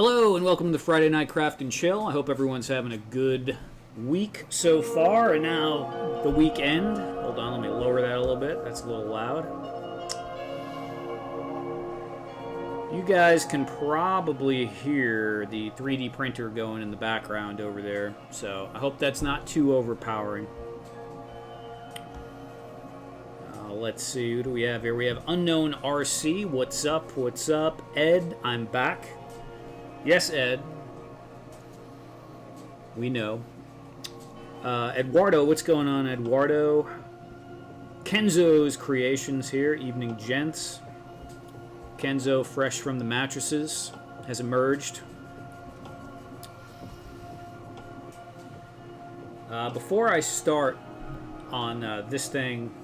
Hello and welcome to Friday Night Craft and Chill. I hope everyone's having a good week so far, and now the weekend. Hold on, let me lower that a little bit. That's a little loud. You guys can probably hear the 3D printer going in the background over there, so I hope that's not too overpowering. Let's see, who do we have here? We have Unknown RC. What's up? What's up? Ed, I'm back. Yes, Ed. We know. Eduardo, what's going on, Eduardo? Kenzo's Creations here. Evening, gents. Kenzo, fresh from the mattresses, has emerged. Before I start on this thing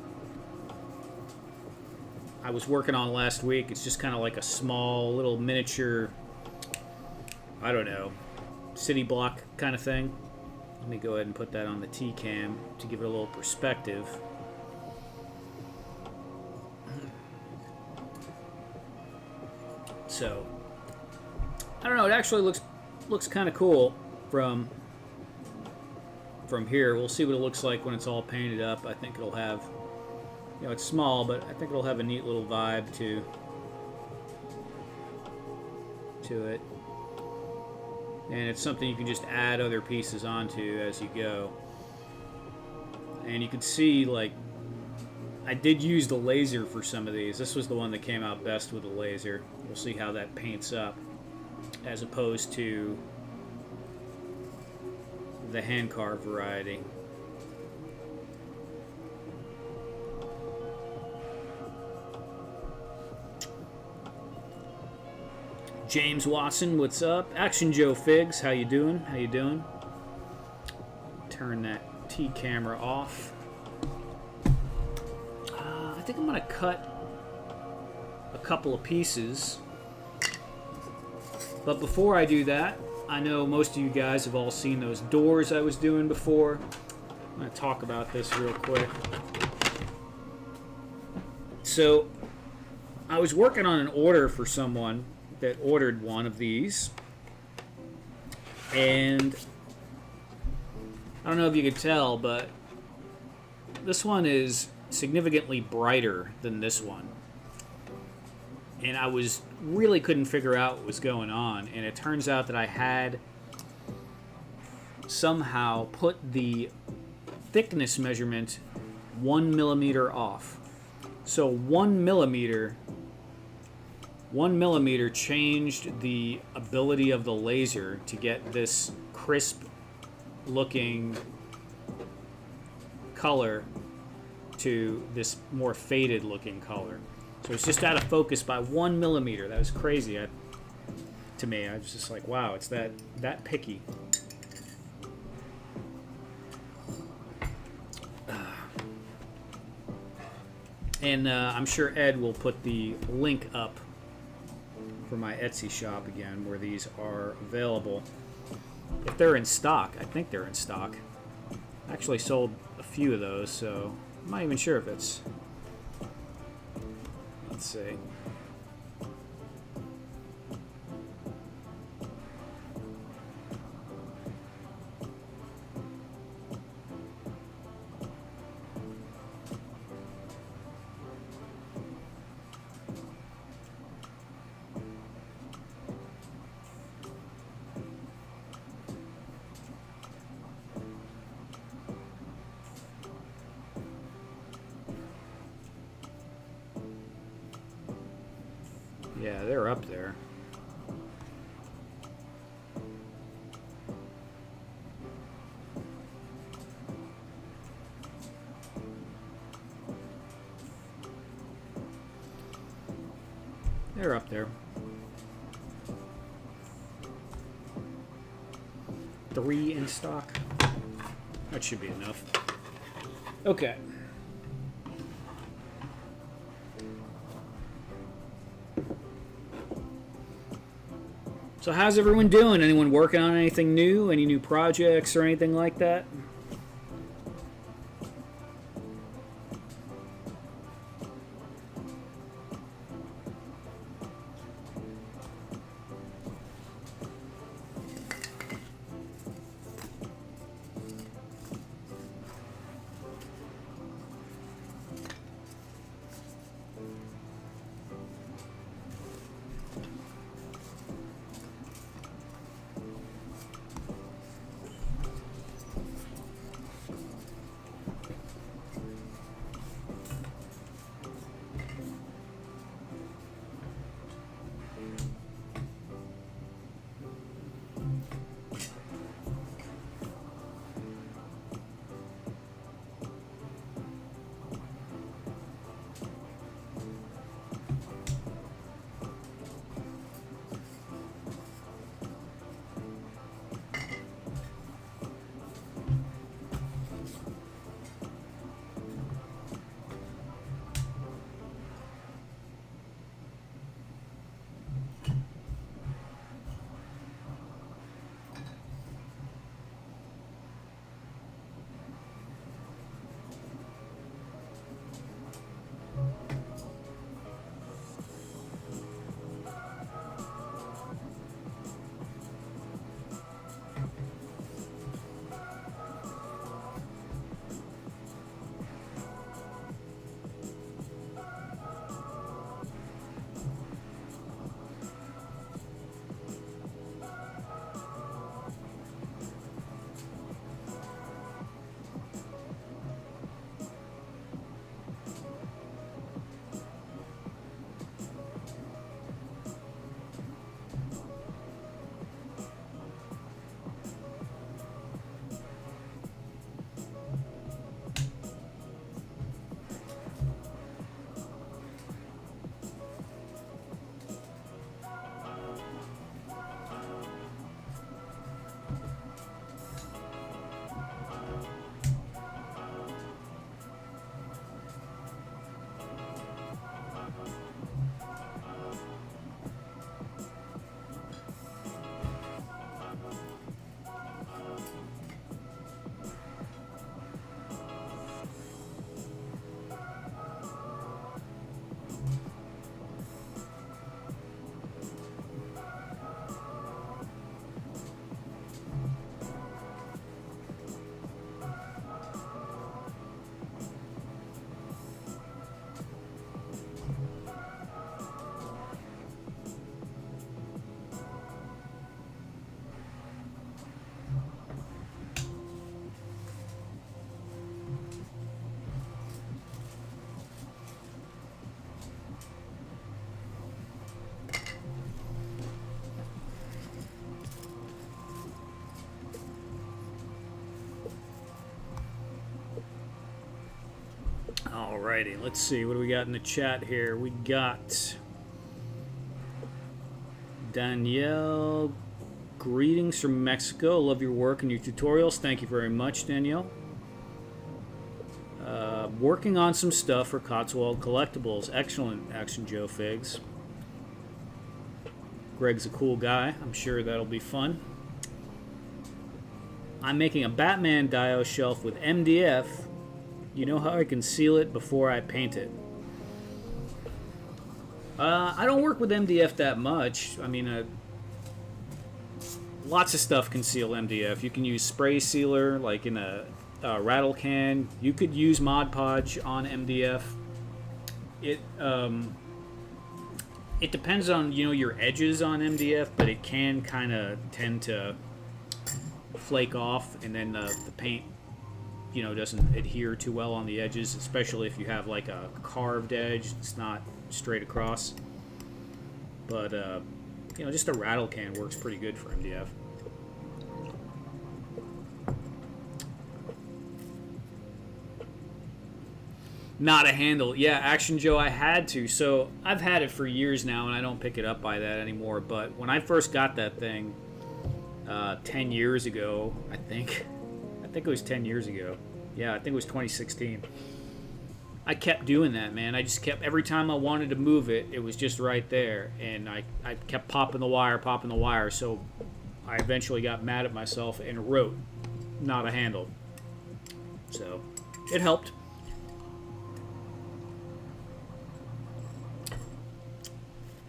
I was working on last week, it's just kind of like a small little miniature, I don't know, city block kind of thing. Let me go ahead and put that on the T-cam to give it a little perspective. So, I don't know, it actually looks kind of cool from here. We'll see what it looks like when it's all painted up. I think it'll have, you know, it's small, but I think it'll have a neat little vibe to it. And it's something you can just add other pieces onto as you go. And you can see, like, I did use the laser for some of these. This was the one that came out best with the laser. We'll see how that paints up as opposed to the hand carved variety. James Watson, what's up? Action Joe Figs, how you doing? How you doing? Turn that T camera off. I think I'm gonna cut a couple of pieces. But before I do that, I know most of you guys have all seen those doors I was doing before. I'm gonna talk about this real quick. So, I was working on an order for someone that ordered one of these, and I don't know if you could tell, but this one is significantly brighter than this one, and I really couldn't figure out what was going on, and it turns out that I had somehow put the thickness measurement 1 millimeter off. So 1 millimeter changed the ability of the laser to get this crisp looking color to this more faded looking color. So it's just out of focus by 1 millimeter. That was crazy to me. I was just like, wow, it's that picky. And I'm sure Ed will put the link up for my Etsy shop again, where these are available. If they're in stock, I think they're in stock. I actually sold a few of those, so I'm not even sure if it's... Let's see. Yeah, they're up there. They're up there. 3 in stock. That should be enough. Okay. So how's everyone doing? Anyone working on anything new? Any new projects or anything like that? Alrighty, let's see. What do we got in the chat here? We got Danielle. Greetings from Mexico. Love your work and your tutorials. Thank you very much, Danielle. Working on some stuff for Cotswold Collectibles. Excellent, Action Joe Figs. Greg's a cool guy. I'm sure that'll be fun. I'm making a Batman dio shelf with MDF. You know how I can seal it before I paint it? I don't work with MDF that much. I mean, lots of stuff can seal MDF. You can use spray sealer, like in a rattle can. You could use Mod Podge on MDF. It depends on, you know, your edges on MDF, but it can kind of tend to flake off, and then the paint, you know, doesn't adhere too well on the edges, especially if you have like a carved edge. It's not straight across. But you know, just a rattle can works pretty good for MDF. Not a handle. Yeah, Action Joe, I had to. So I've had it for years now, and I don't pick it up by that anymore. But when I first got that thing 10 years ago, I think it was 10 years ago. Yeah, I think it was 2016. I kept doing that, man. I just kept, every time I wanted to move it, it was just right there. And I kept popping the wire. So I eventually got mad at myself and wrote, not a handle. So it helped.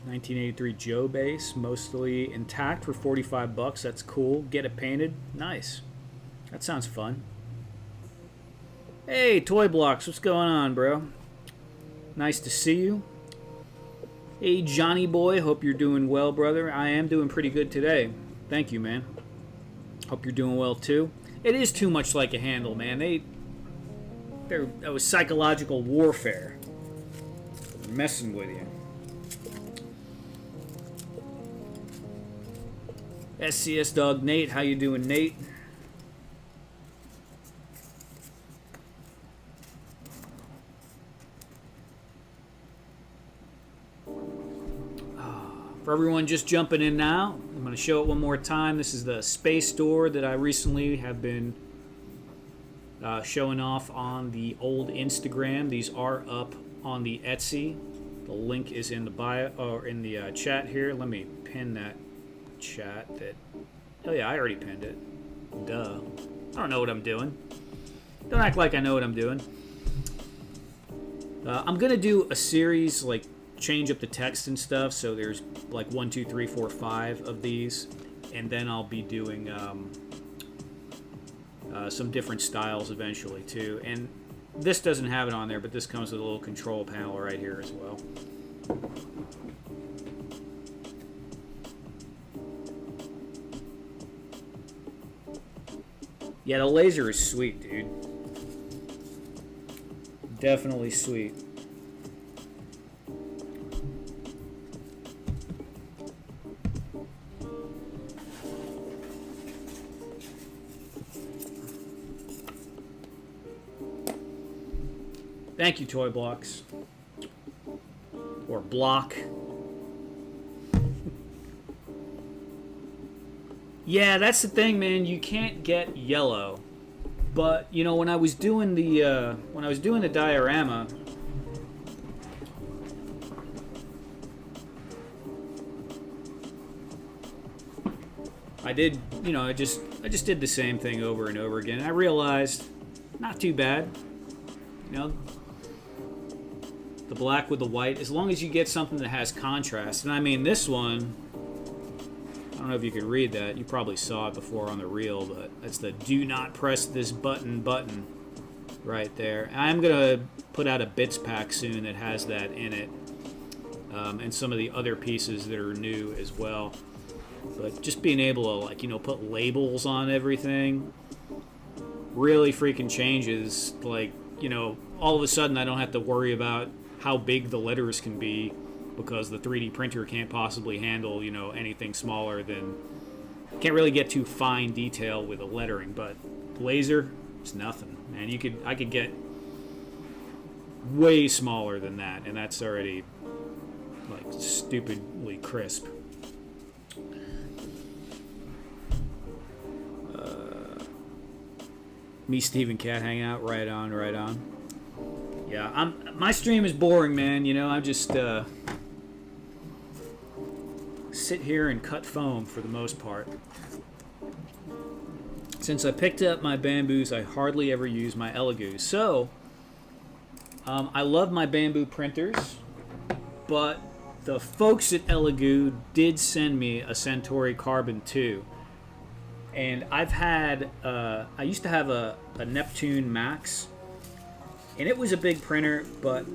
$1983 Joe base, mostly intact for $45. That's cool. Get it painted. Nice. That sounds fun. Hey, Toy Blocks, what's going on, bro? Nice to see you. Hey, Johnny boy, hope you're doing well, brother. I am doing pretty good today. Thank you, man. Hope you're doing well too. It is too much like a handle, man. That was psychological warfare. They're messing with you. SCS Dog Nate, how you doing, Nate? For everyone just jumping in now, I'm going to show it one more time. This is the space door that I recently have been showing off on the old Instagram. These are up on the Etsy. The link is in the bio or in the chat here. Let me pin that chat. Oh yeah, I already pinned it. Duh. I don't know what I'm doing. Don't act like I know what I'm doing. I'm gonna do a series, like change up the text and stuff. So there's like 1, 2, 3, 4, 5 of these, and then I'll be doing some different styles eventually too. And this doesn't have it on there, but this comes with a little control panel right here as well. Yeah, the laser is sweet, dude. Definitely sweet. Thank you, Toy Blocks. Or Block. Yeah, that's the thing, man. You can't get yellow. But, you know, when I was doing the diorama, I did, you know, I just did the same thing over and over again. I realized, not too bad. You know, the black with the white, as long as you get something that has contrast. And I mean, this one, I don't know if you can read that. You probably saw it before on the reel, but that's the do not press this button right there. And I'm going to put out a bits pack soon that has that in it. And some of the other pieces that are new as well. But just being able to, like, you know, put labels on everything really freaking changes. Like, you know, all of a sudden I don't have to worry about how big the letters can be, because the 3D printer can't possibly handle, you know, anything smaller than... Can't really get too fine detail with the lettering, but laser, it's nothing, man. I could get way smaller than that, and that's already like stupidly crisp. Me, Steve, and Cat hang out. Right on, right on. Yeah, my stream is boring, man. You know, I just sit here and cut foam for the most part. Since I picked up my bamboos, I hardly ever use my Elegoo. So, I love my bamboo printers, but the folks at Elegoo did send me a Centauri Carbon 2. And I've had, I used to have a Neptune Max, and it was a big printer, but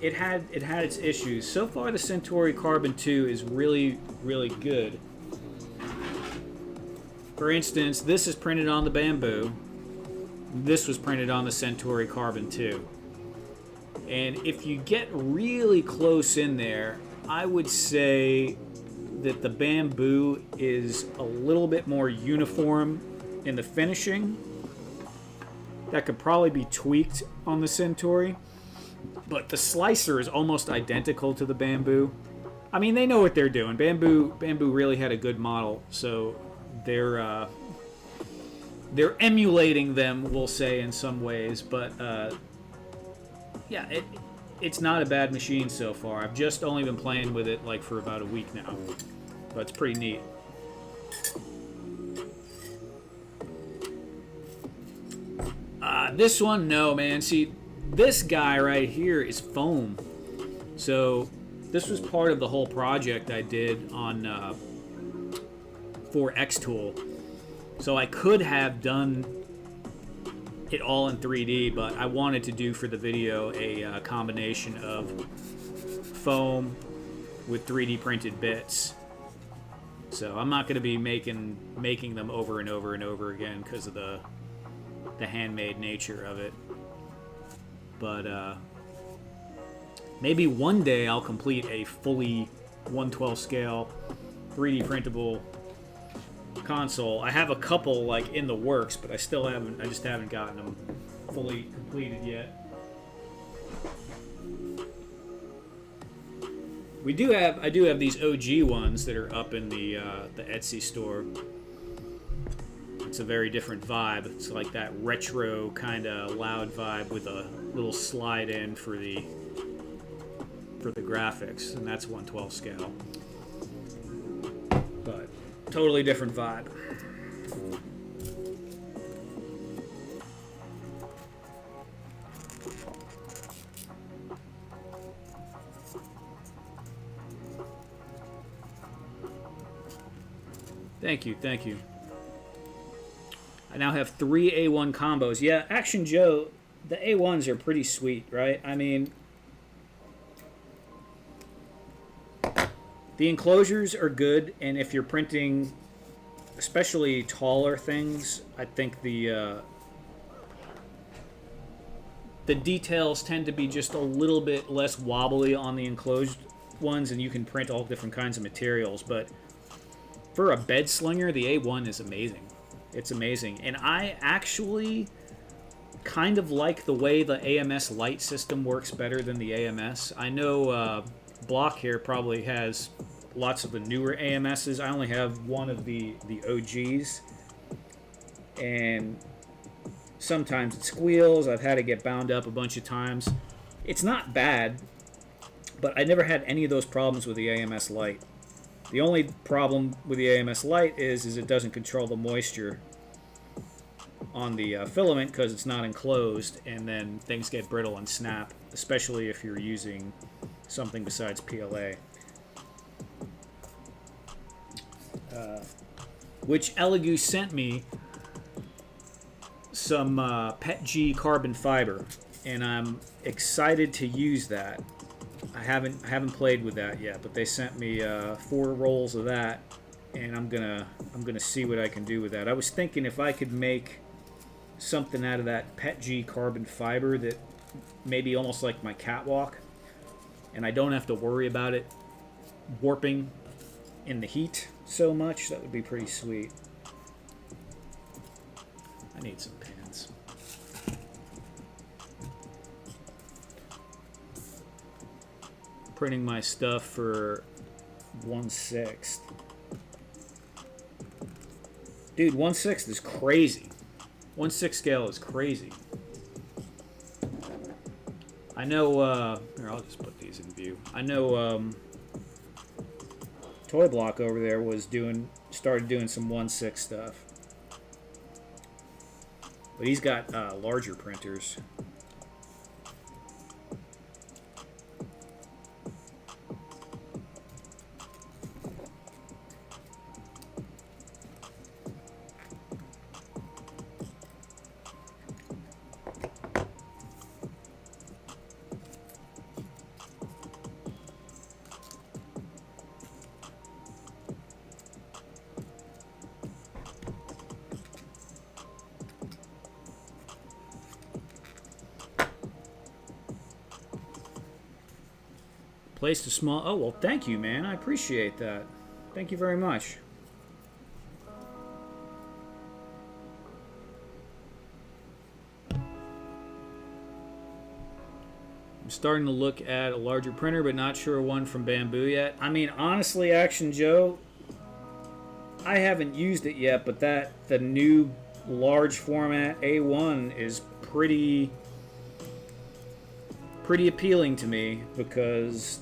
it had its issues. So far, the Centauri Carbon 2 is really, really good. For instance, this is printed on the bamboo. This was printed on the Centauri Carbon 2. And if you get really close in there, I would say that the bamboo is a little bit more uniform in the finishing. That could probably be tweaked on the Centauri. But the slicer is almost identical to the bamboo. I mean, they know what they're doing. Bamboo really had a good model, so they're emulating them, we'll say, in some ways. But yeah, it's not a bad machine so far. I've just only been playing with it like for about a week now, but it's pretty neat. This one, no, man. See, this guy right here is foam. So this was part of the whole project I did on for Xtool. So I could have done it all in 3D, but I wanted to do for the video a combination of foam with 3D printed bits. So I'm not going to be making them over and over and over again because of the handmade nature of it. But maybe one day I'll complete a fully 1/12 scale 3D printable console. I have a couple like in the works, but I just haven't gotten them fully completed yet. I do have these OG ones that are up in the Etsy store. It's a very different vibe. It's like that retro kind of loud vibe with a little slide in for the graphics, and that's 1/12 scale. But totally different vibe. Thank you, thank you. I now have 3 A1 combos. Yeah, Action Joe, the A1s are pretty sweet, right? I mean, the enclosures are good, and if you're printing especially taller things, I think the details tend to be just a little bit less wobbly on the enclosed ones, and you can print all different kinds of materials. But for a bed slinger, the A1 is amazing. It's amazing. And I actually kind of like the way the AMS light system works better than the AMS. I know Block here probably has lots of the newer AMSs. I only have one of the OGs. And sometimes it squeals. I've had it get bound up a bunch of times. It's not bad, but I never had any of those problems with the AMS light. The only problem with the AMS light is it doesn't control the moisture on the filament because it's not enclosed, and then things get brittle and snap, especially if you're using something besides PLA. Which Elegoo sent me some PETG carbon fiber, and I'm excited to use that. I haven't played with that yet, but they sent me 4 rolls of that, and I'm gonna see what I can do with that. I was thinking if I could make something out of that PETG carbon fiber that maybe almost like my catwalk, and I don't have to worry about it warping in the heat so much. That would be pretty sweet. I need some pins. printing my stuff for 1/6. Dude, 1/6 is crazy. 1/6 scale is crazy. I know, here, I'll just put these in view. I know, Toy Block over there started doing some 1/6 stuff. But he's got larger printers. Placed a small... Oh, well, thank you, man. I appreciate that. Thank you very much. I'm starting to look at a larger printer, but not sure one from Bamboo yet. I mean, honestly, Action Joe, I haven't used it yet, but the new large format A1 is pretty appealing to me because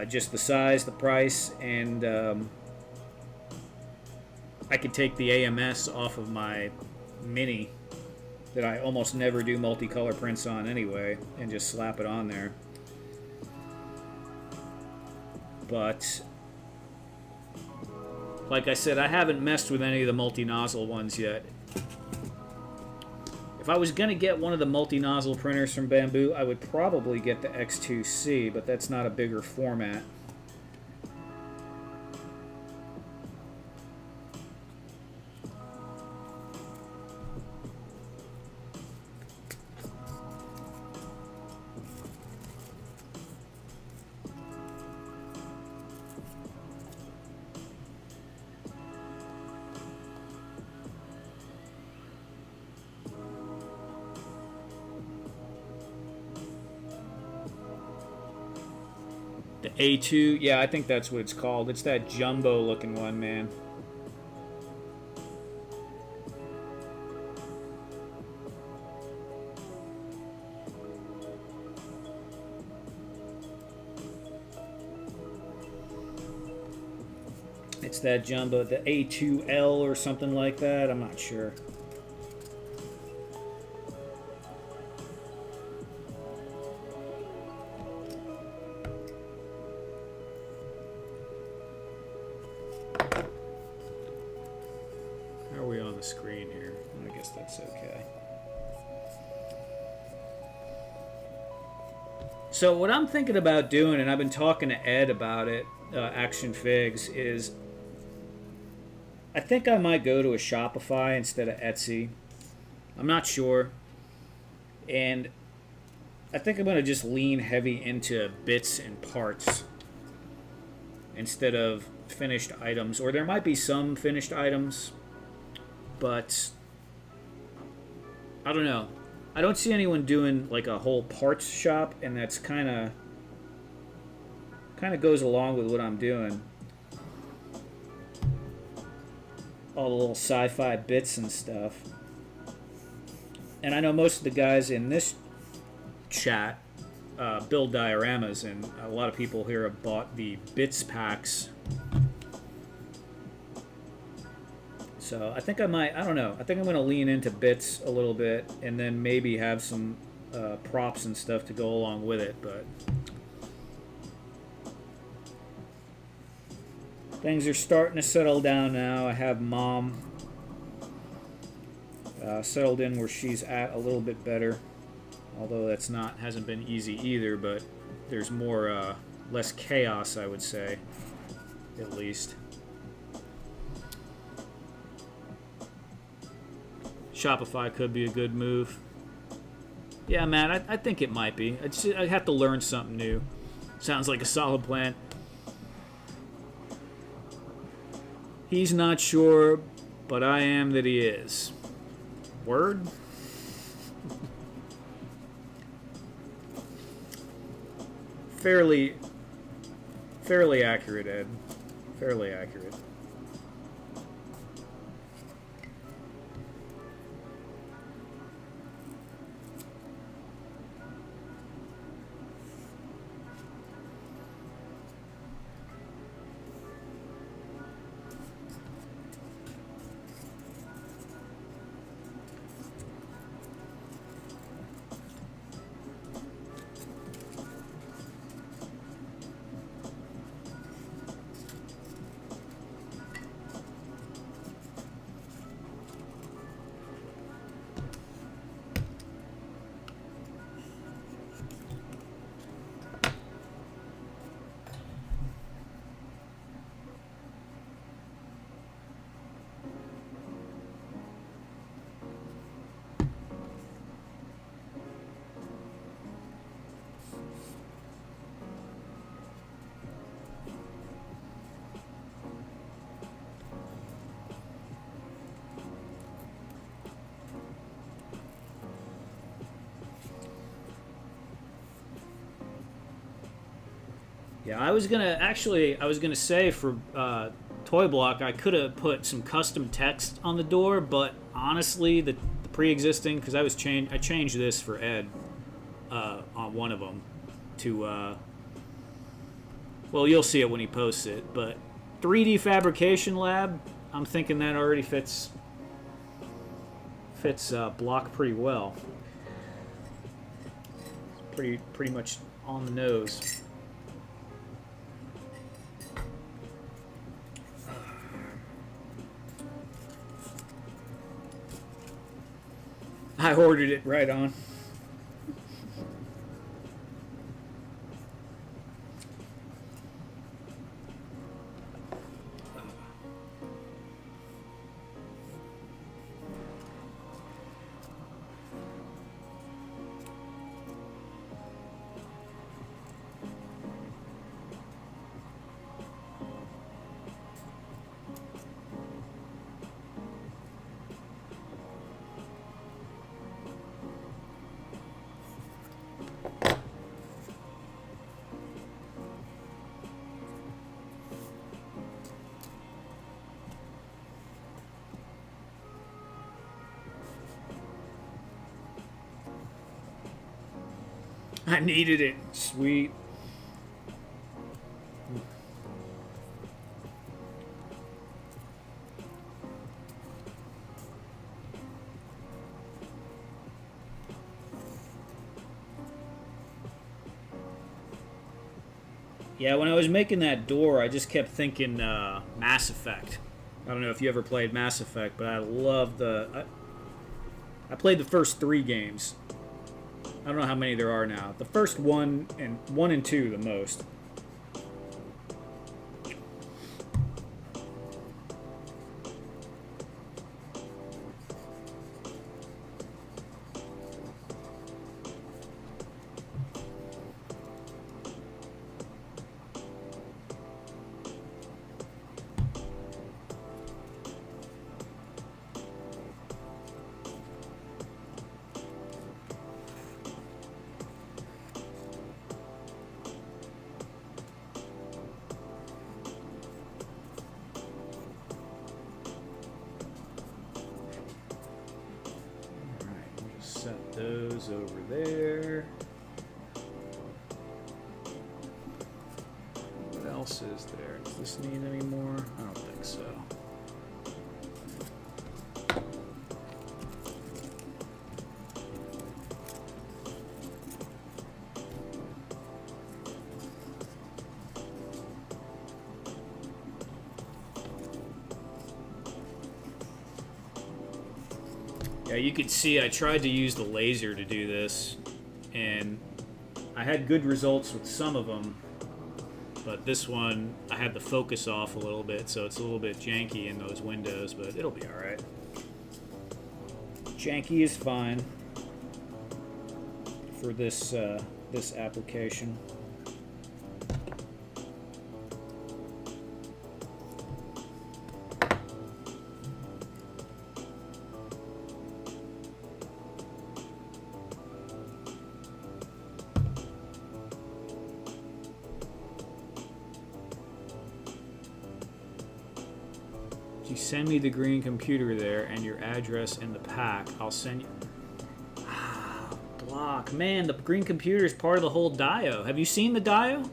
just the size, the price, and I could take the AMS off of my Mini that I almost never do multicolor prints on anyway and just slap it on there. But like I said, I haven't messed with any of the multi-nozzle ones yet. If I was going to get one of the multi-nozzle printers from Bamboo, I would probably get the X2C, but that's not a bigger format. The A2, yeah, I think that's what it's called. It's that jumbo looking one, man. It's that jumbo, the A2L or something like that. I'm not sure. Screen here. I guess that's okay. So what I'm thinking about doing, and I've been talking to Ed about it, Action Figs, is I think I might go to a Shopify instead of Etsy. I'm not sure. And I think I'm going to just lean heavy into bits and parts instead of finished items. Or there might be some finished items, but I don't know. I don't see anyone doing like a whole parts shop, and that's kind of goes along with what I'm doing. All the little sci-fi bits and stuff. And I know most of the guys in this chat build dioramas, and a lot of people here have bought the bits packs. So I think I might, I don't know, I think I'm going to lean into bits a little bit and then maybe have some props and stuff to go along with it, but things are starting to settle down now. I have Mom settled in where she's at a little bit better, although hasn't been easy either, but there's more, less chaos, I would say, at least. Shopify could be a good move. Yeah, man, I think it might be. I have to learn something new. Sounds like a solid plan. He's not sure, but I am that he is. Word? fairly accurate, Ed. Fairly accurate. Yeah, I was gonna say for Toy Block, I could have put some custom text on the door, but honestly, the pre-existing, because I changed this for Ed on one of them to well, you'll see it when he posts it, but 3D Fabrication Lab, I'm thinking that already fits Block pretty well. Pretty much on the nose. I ordered it right on. I needed it. Sweet. Yeah, when I was making that door, I just kept thinking Mass Effect. I don't know if you ever played Mass Effect, but I love I played the first 3 games. I don't know how many there are now. The first 1 and 2 the most. Set those over there. What else is there? Does this need any more? I don't think so. Yeah, you can see I tried to use the laser to do this, and I had good results with some of them, but this one I had the focus off a little bit, so it's a little bit janky in those windows, but it'll be alright. Janky is fine for this this application. send me the green computer there and your address in the pack, I'll send you. Block. Man, the green computer is part of the whole dio. Have you seen the dio?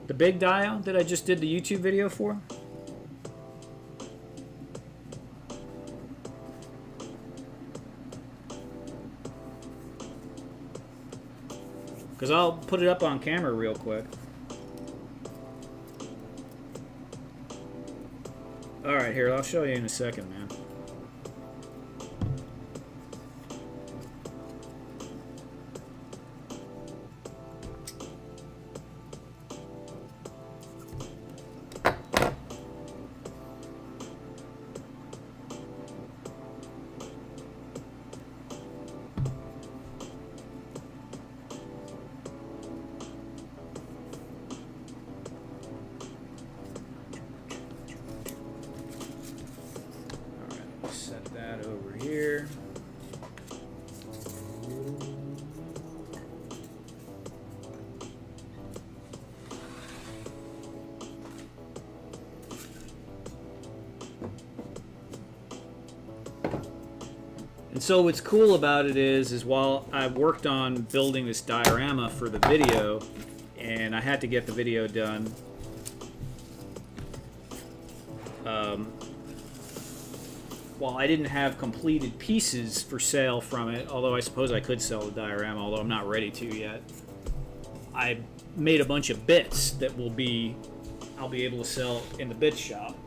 The big dio that I just did the YouTube video for? Because I'll put it up on camera real quick. Alright, here, I'll show you in a second, man. Set that over here. And so what's cool about it is while I worked on building this diorama for the video, and I had to get the video done, while I didn't have completed pieces for sale from it, although I suppose I could sell the diorama, although I'm not ready to yet, I made a bunch of bits that I'll be able to sell in the bit shop.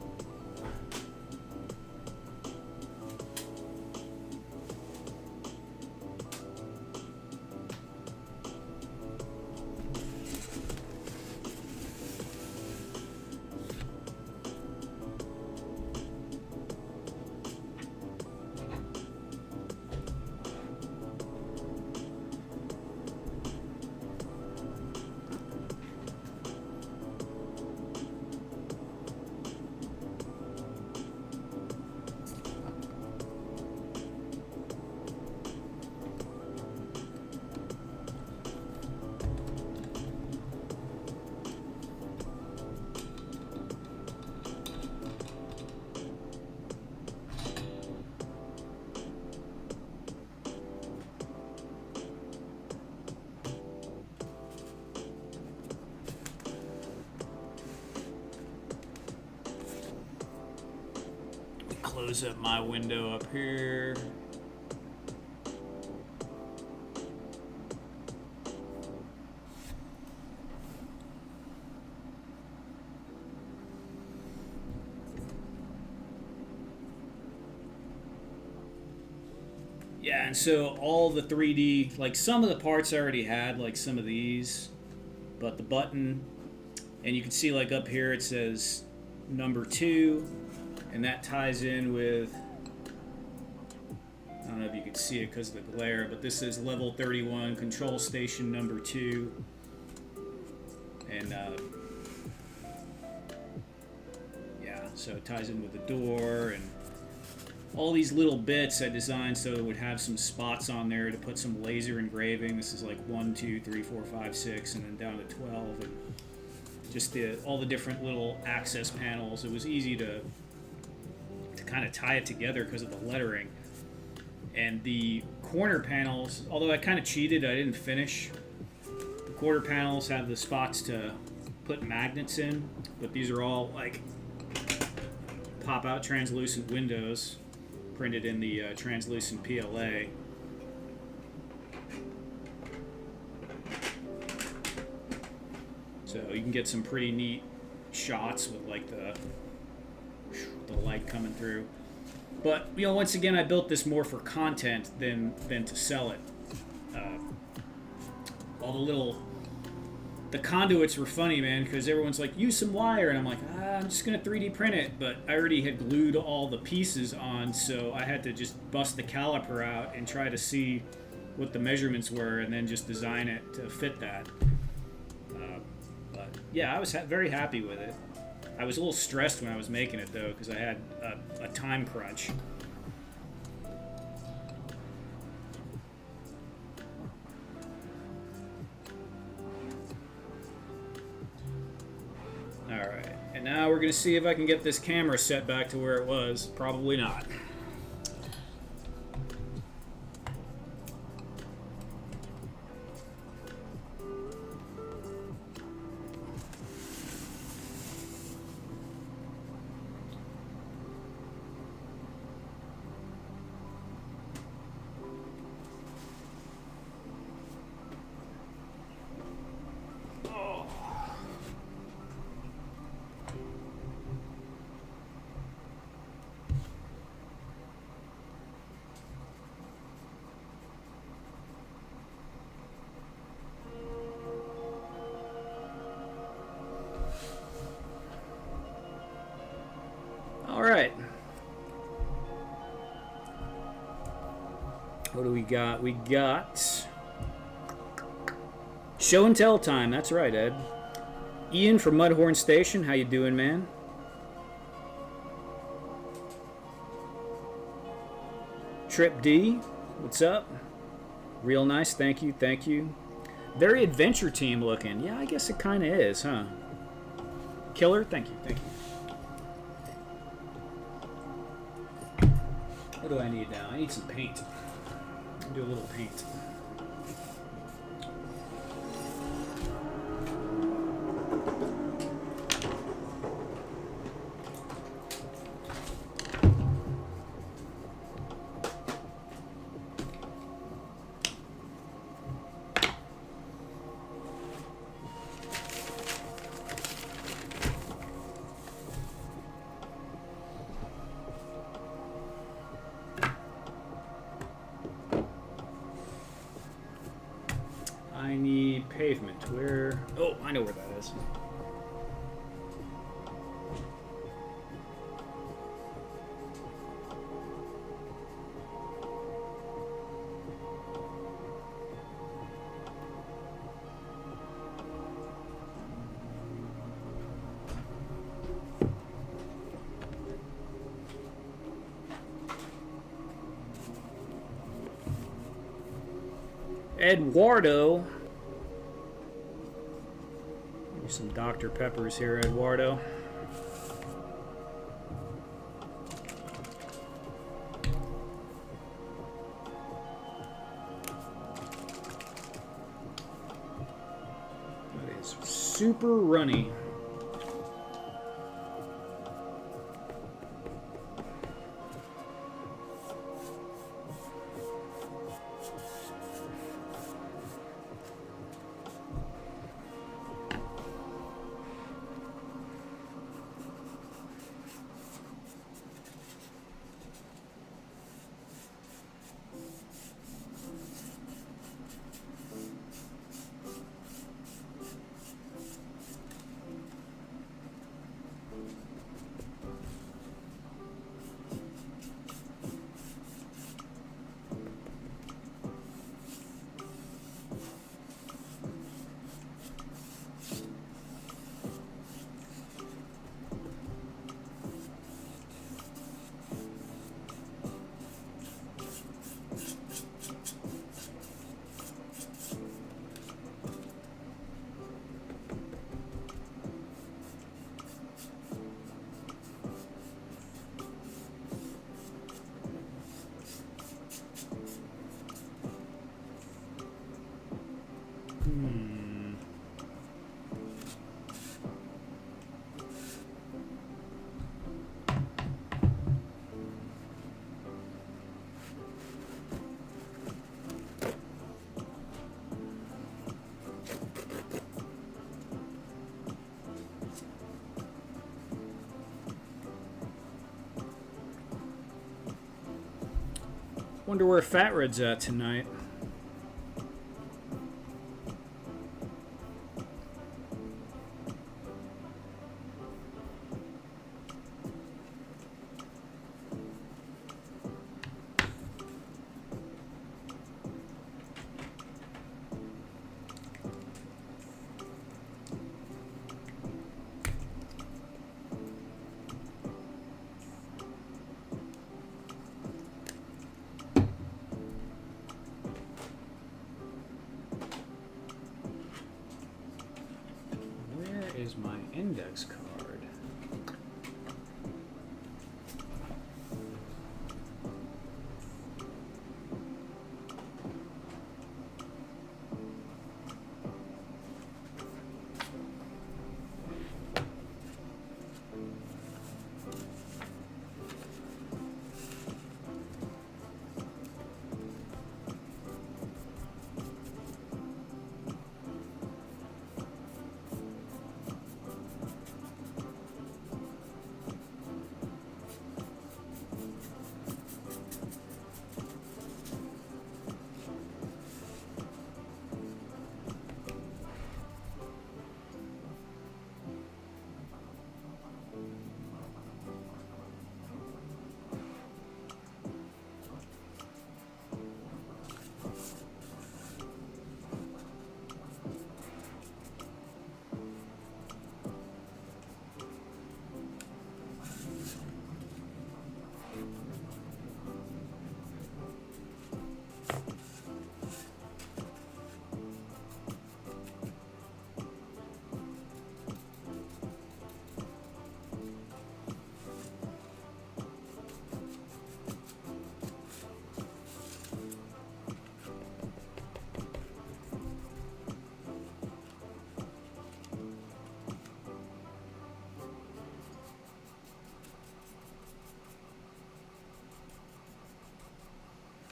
Close up my window up here. Yeah, and so all the 3D, like some of the parts I already had, like some of these, but the button, and you can see like up here it says number 2. And that ties in with, I don't know if you can see it because of the glare, but this is level 31, control station number 2. And yeah, so it ties in with the door and all these little bits I designed so it would have some spots on there to put some laser engraving. This is like 1, 2, 3, 4, 5, 6, and then down to 12. And just all the different little access panels. It was easy to kind of tie it together because of the lettering. And the corner panels, although I kind of cheated, I didn't finish. The corner panels have the spots to put magnets in, but these are all like pop-out translucent windows printed in the translucent PLA. So you can get some pretty neat shots with like the light coming through. But you know, once again, I built this more for content than to sell it. All the conduits were funny, man, because everyone's like, use some wire, and I'm like, I'm just gonna 3D print it. But I already had glued all the pieces on, so I had to just bust the caliper out and try to see what the measurements were, and then just design it to fit that. But yeah, I was very happy with it. I was a little stressed when I was making it, though, because I had a time crunch. Alright, and now we're we're going to see if I can get this camera set back to where it was. Probably not. Alright. What do we got? We got show and tell time. That's right, Ed. Ian from Mudhorn Station. How you doing, man? Trip D. What's up? Real nice. Thank you. Thank you. Very adventure team looking. Yeah, I guess it kind of is, huh? Killer. Thank you. Thank you. What do I need now? I need some paint. I'll do a little paint. I need pavement. Where? Oh, I know where that is. Eduardo. Some Dr. Peppers here, Eduardo. That is super runny. Wonder where Fat Red's at tonight. Is my index card.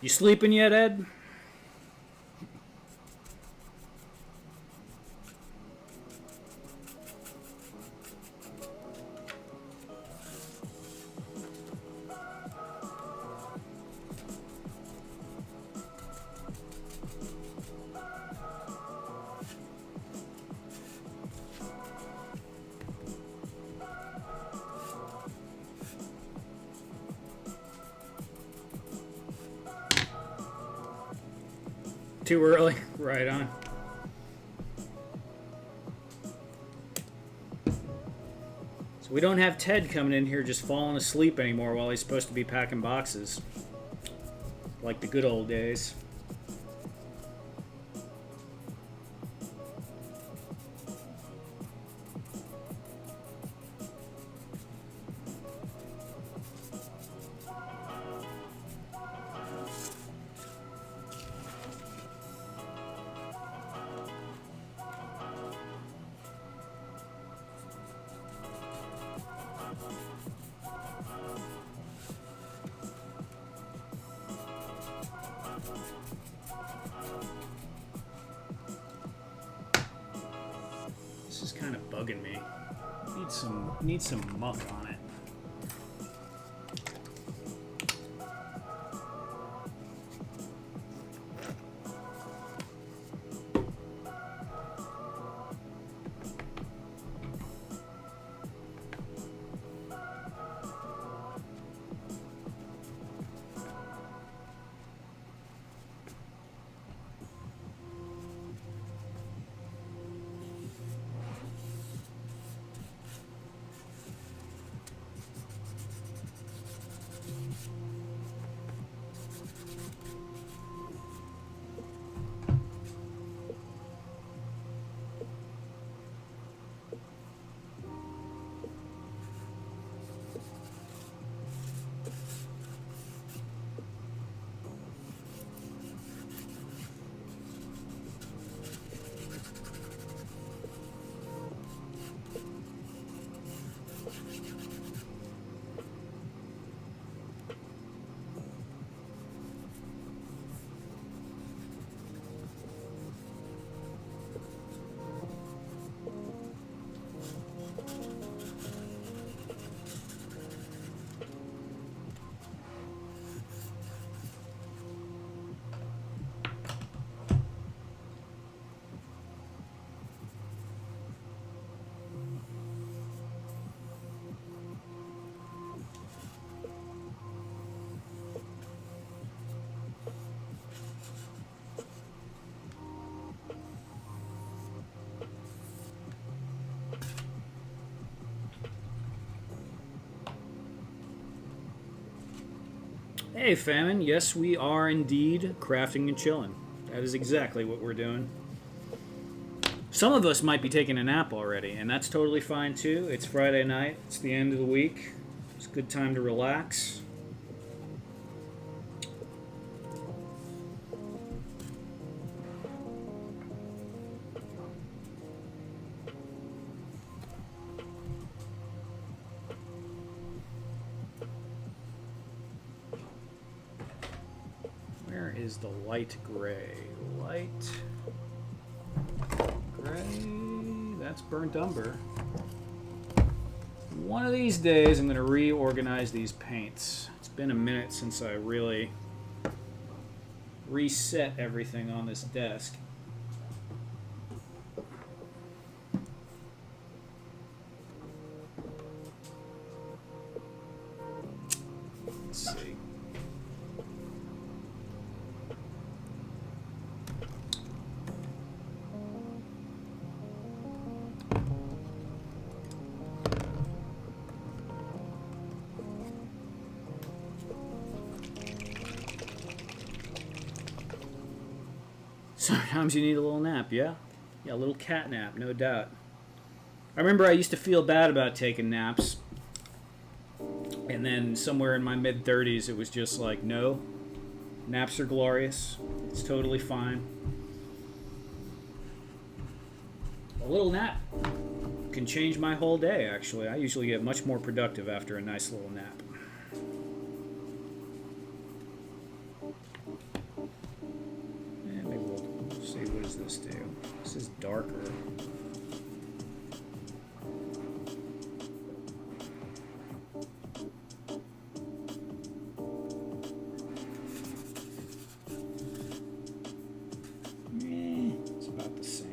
You sleeping yet, Ed? Too early? Right on. So we don't have Ted coming in here just falling asleep anymore while he's supposed to be packing boxes. Like the good old days. This is kind of bugging me. Need some muck on it. Hey, Famine. Yes, we are indeed crafting and chilling. That is exactly what we're doing. Some of us might be taking a nap already, and that's totally fine too. It's Friday night. It's the end of the week. It's a good time to relax. Is the light gray. Light gray. That's burnt umber. One of these days I'm going to reorganize these paints. It's been a minute since I really reset everything on this desk. Let's see. Sometimes you need a little nap, yeah? Yeah, a little cat nap, no doubt. I remember I used to feel bad about taking naps. And then somewhere in my mid-30s, it was just like, no, naps are glorious. It's totally fine. A little nap can change my whole day, actually. I usually get much more productive after a nice little nap. This is darker. It's about the same.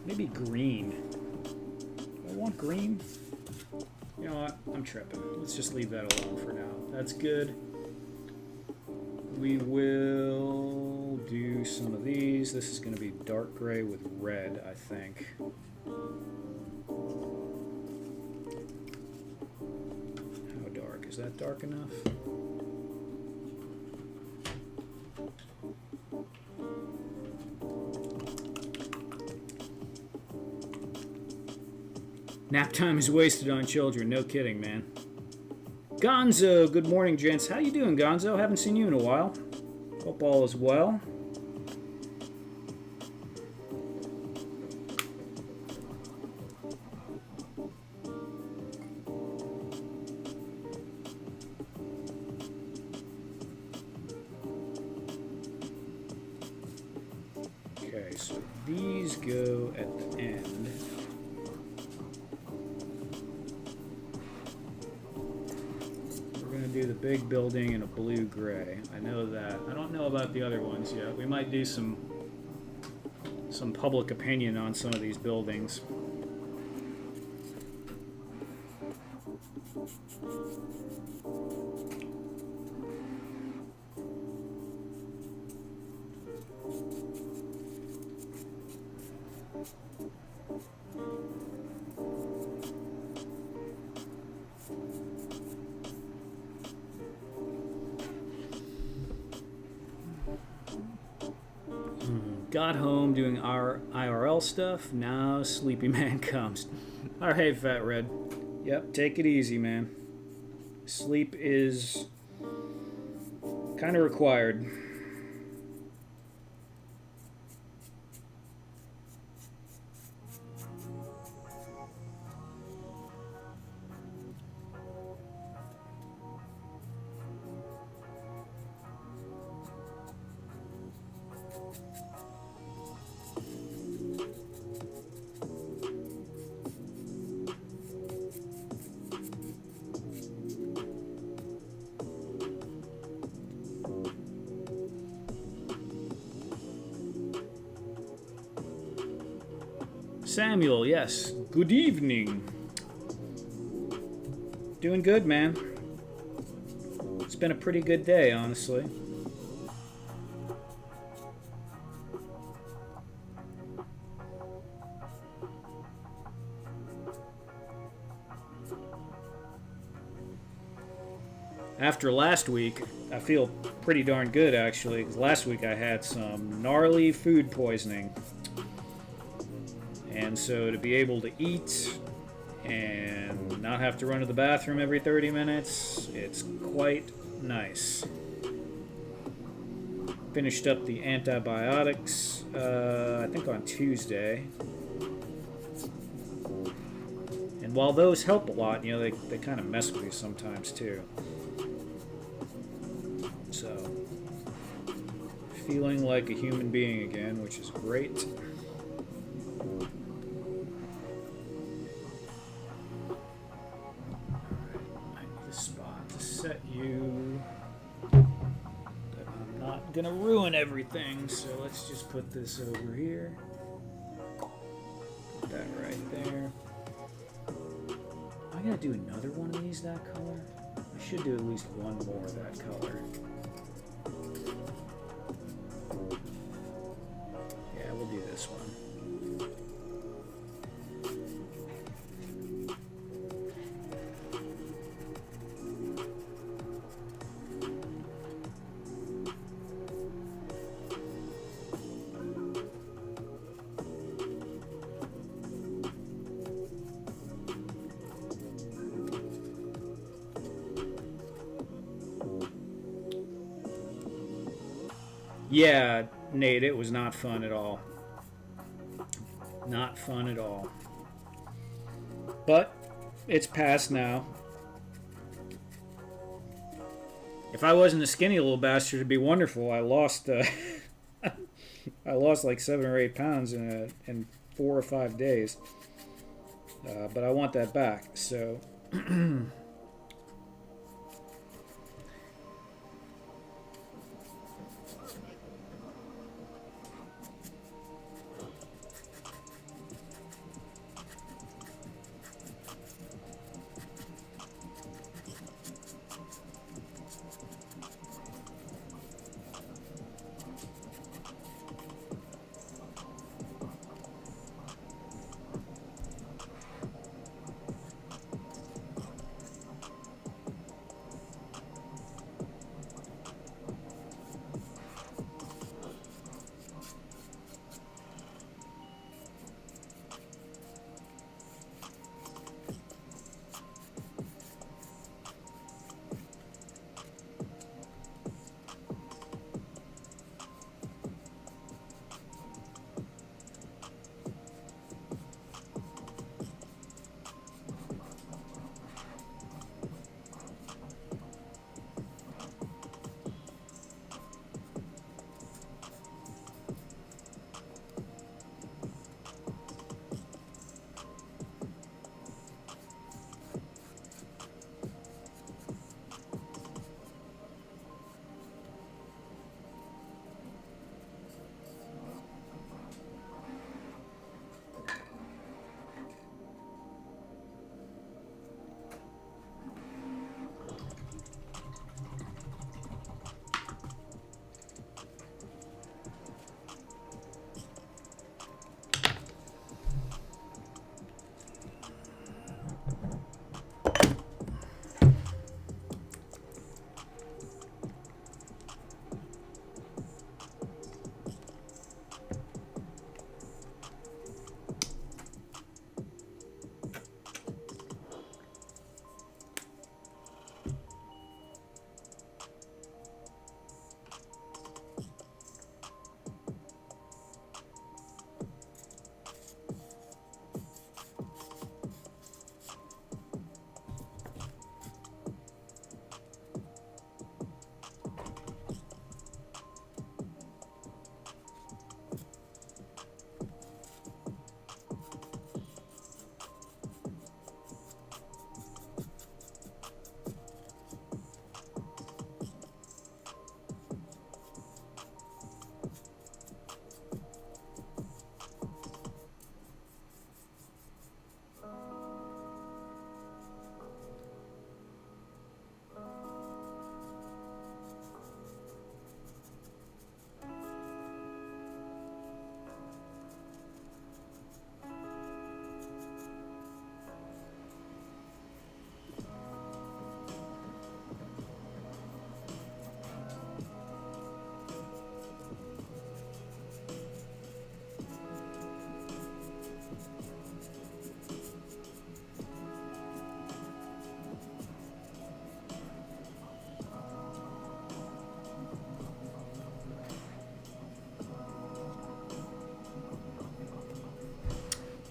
Maybe green. Do I want green? You know what? I'm tripping. Let's just leave that alone for now. That's good. We will do some of these. This is going to be dark gray with red, I think. How dark? Is that dark enough? Nap time is wasted on children. No kidding, man. Gonzo, good morning, gents. How you doing, Gonzo? Haven't seen you in a while. Hope all is well. Okay, so these go at the end. Do the big building in a blue-gray. I know that. I don't know about the other ones yet. We might do some public opinion on some of these buildings. Got home doing our IRL stuff. Now sleepy man comes. Alright, Fat Red. Yep, take it easy, man. Sleep is kind of required. Samuel, yes. Good evening. Doing good, man. It's been a pretty good day, honestly. After last week, I feel pretty darn good, actually, because last week I had some gnarly food poisoning. And so to be able to eat and not have to run to the bathroom every 30 minutes, it's quite nice. Finished up the antibiotics, I think on Tuesday. And while those help a lot, you know, they kind of mess with you sometimes too. So, feeling like a human being again, which is great. Set you, but I'm not gonna ruin everything, so let's just put this over here. Put that right there. I gotta do another one of these that color. I should do at least one more of that color. Yeah, we'll do this one. Yeah, Nate, it was not fun at all. Not fun at all. But it's past now. If I wasn't a skinny little bastard, it'd be wonderful. I lost, I lost like 7 or 8 pounds in 4 or 5 days. But I want that back. So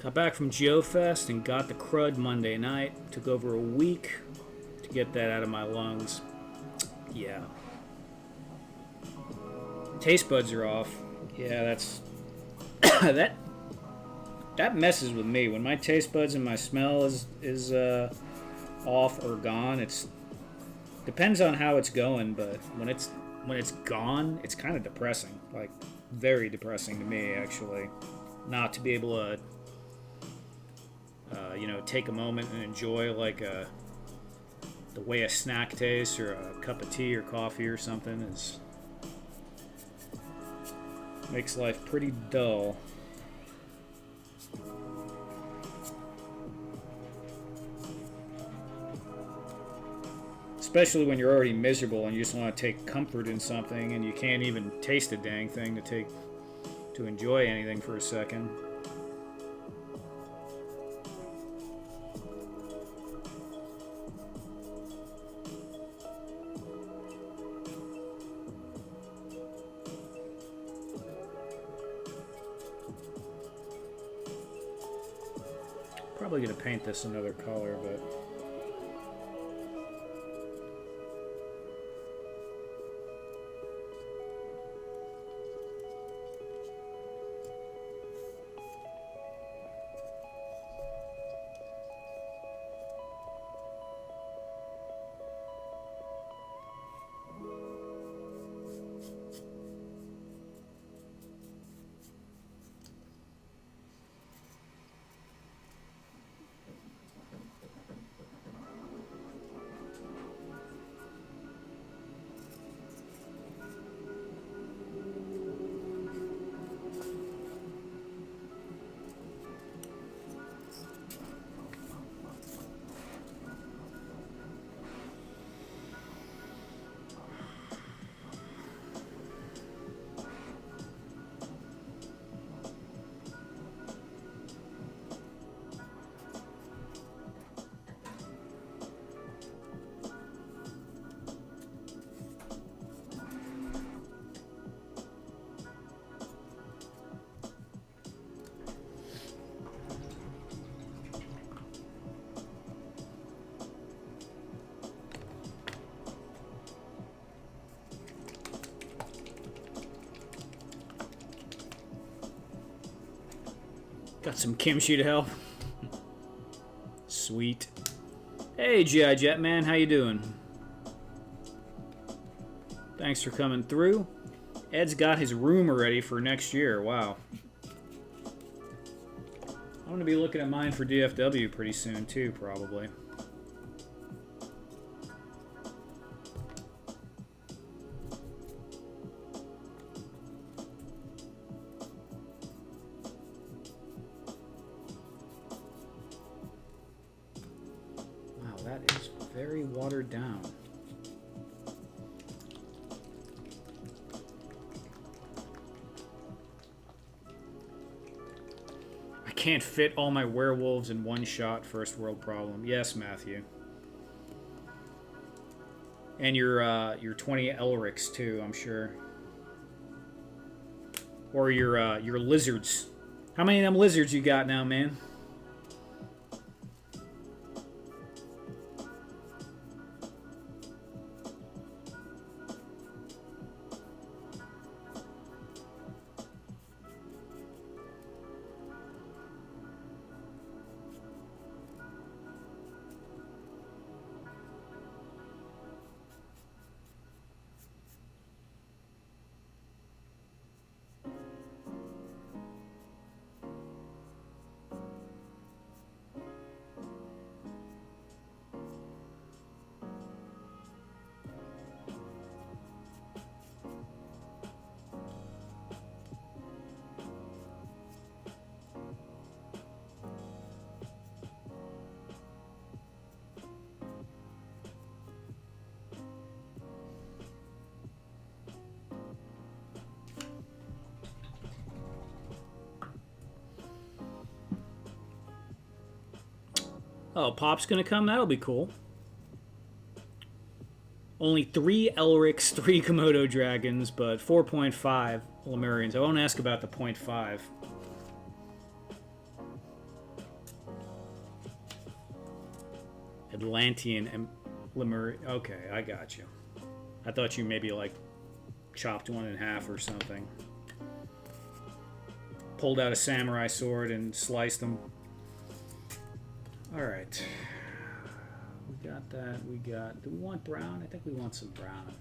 got back from GeoFest and got the crud Monday night. Took over a week to get that out of my lungs. Yeah. Taste buds are off. Yeah, that's that messes with me. When my taste buds and my smell is off or gone, it's depends on how it's going, but when it's gone, it's kind of depressing. Like very depressing to me actually. Not to be able to take a moment and enjoy like the way a snack tastes or a cup of tea or coffee or something is makes life pretty dull. Especially when you're already miserable and you just want to take comfort in something and you can't even taste a dang thing to enjoy anything for a second. probably going to paint this another color, but... Got some kimchi to help. Sweet. Hey, G.I. Jetman, how you doing? Thanks for coming through. Ed's got his room already for next year. Wow. I'm going to be looking at mine for DFW pretty soon, too, probably. Watered down. I can't fit all my werewolves in one shot. First world problem. Yes, Matthew. And your 20 Elrics too, I'm sure. Or your lizards. How many of them lizards you got now, man? Oh, Pop's gonna come? That'll be cool. Only 3 Elrics, 3 Komodo dragons, but 4.5 Lemurians. I won't ask about the 0.5. Atlantean and Lemurian. Okay, I got you. I thought you maybe like chopped one in half or something. Pulled out a samurai sword and sliced them. Alright. We got that. We got... Do we want brown? I think we want some brown.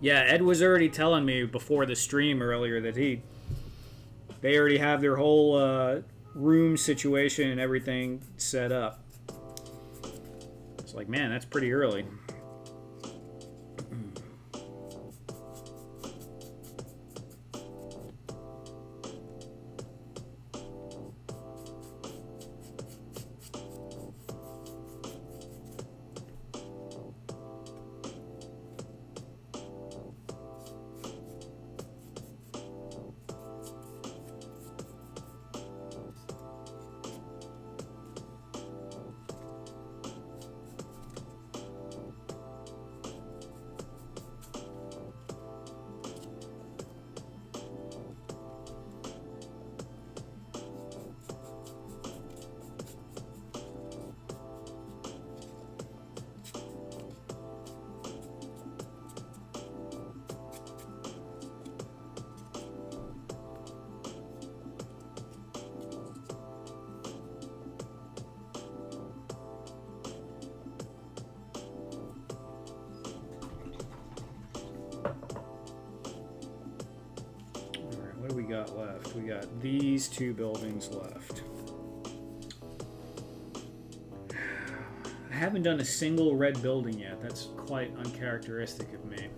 Yeah, Ed was already telling me before the stream earlier that they already have their whole room situation and everything set up. It's like, man, that's pretty early. Left. We got these two buildings left. I haven't done a single red building yet. That's quite uncharacteristic of me.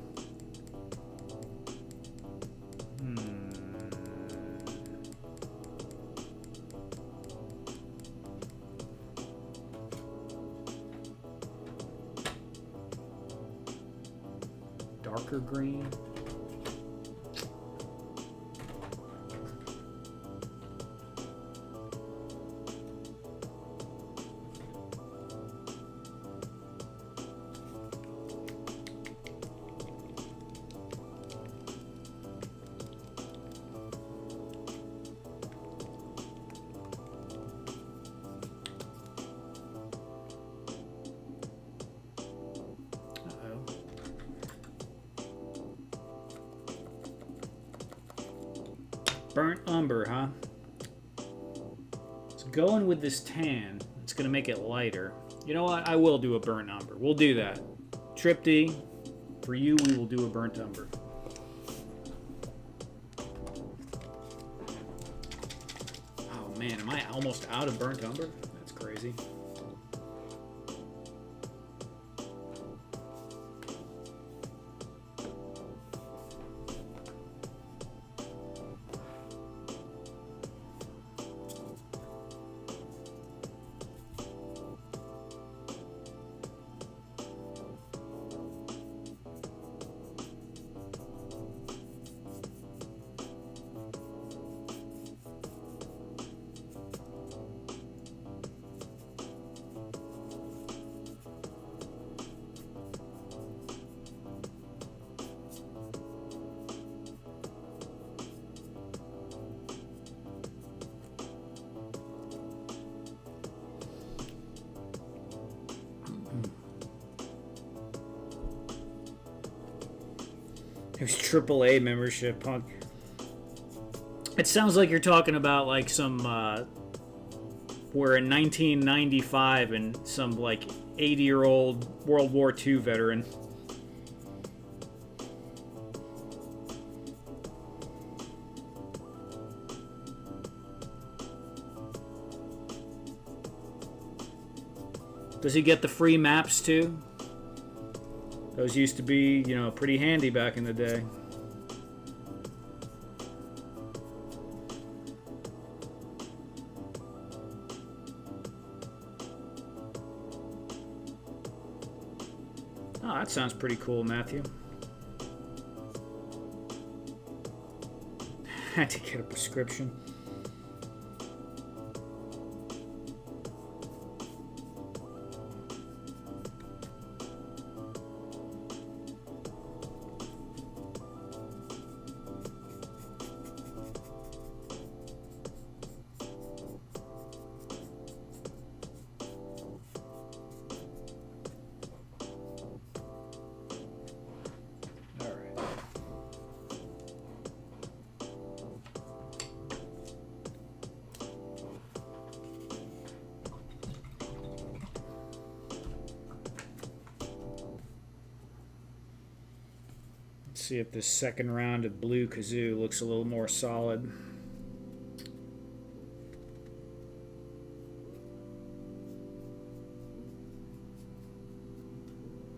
Darker green. Burnt umber, huh? So going with this tan, it's going to make it lighter. You know what? I will do a burnt umber. We'll do that. Tripty, for you, we will do a burnt umber. Oh man, am I almost out of burnt umber? That's crazy. There's AAA membership, punk. It sounds like you're talking about like some we're in 1995 and some like 80-year-old World War II veteran. Does he get the free maps too? Those used to be, you know, pretty handy back in the day. Oh, that sounds pretty cool, Matthew. Had to get a prescription. see if this second round of blue kazoo looks a little more solid.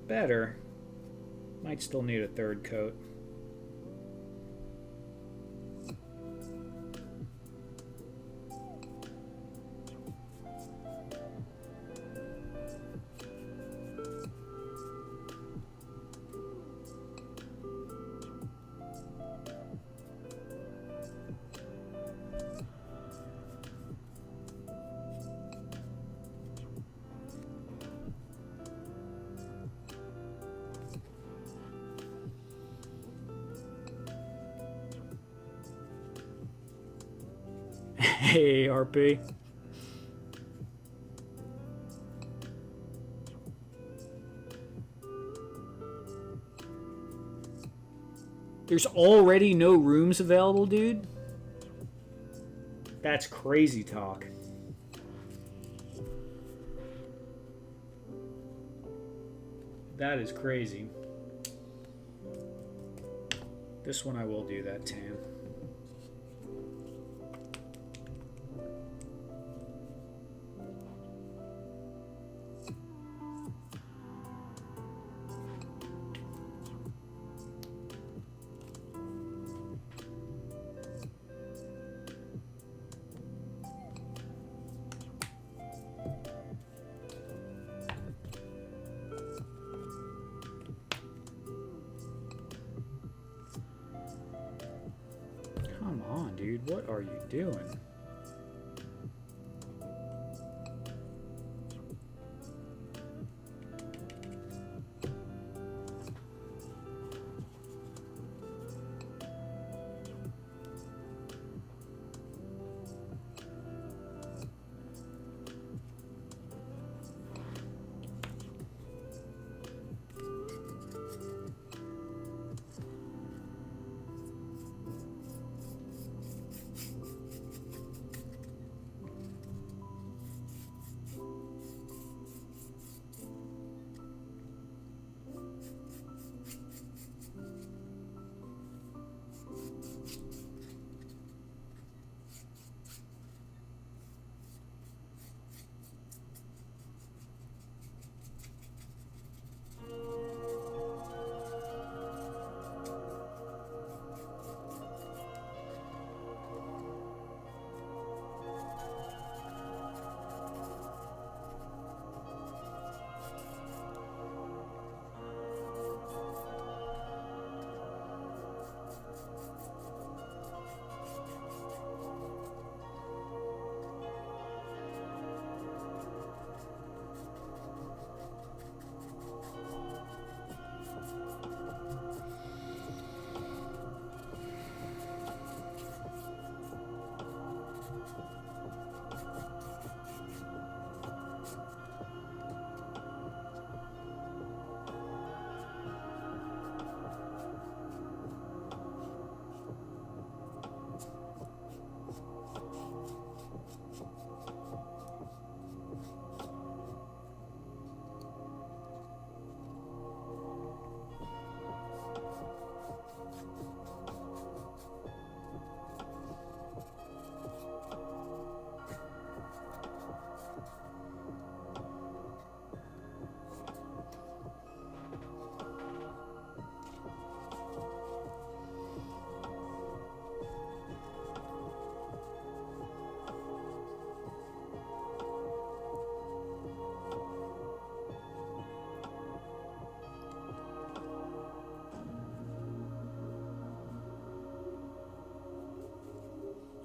Better. Might still need a third coat. Hey, RP. There's already no rooms available, dude? That's crazy talk. That is crazy. This one I will do that tan. Come on, dude. What are you doing?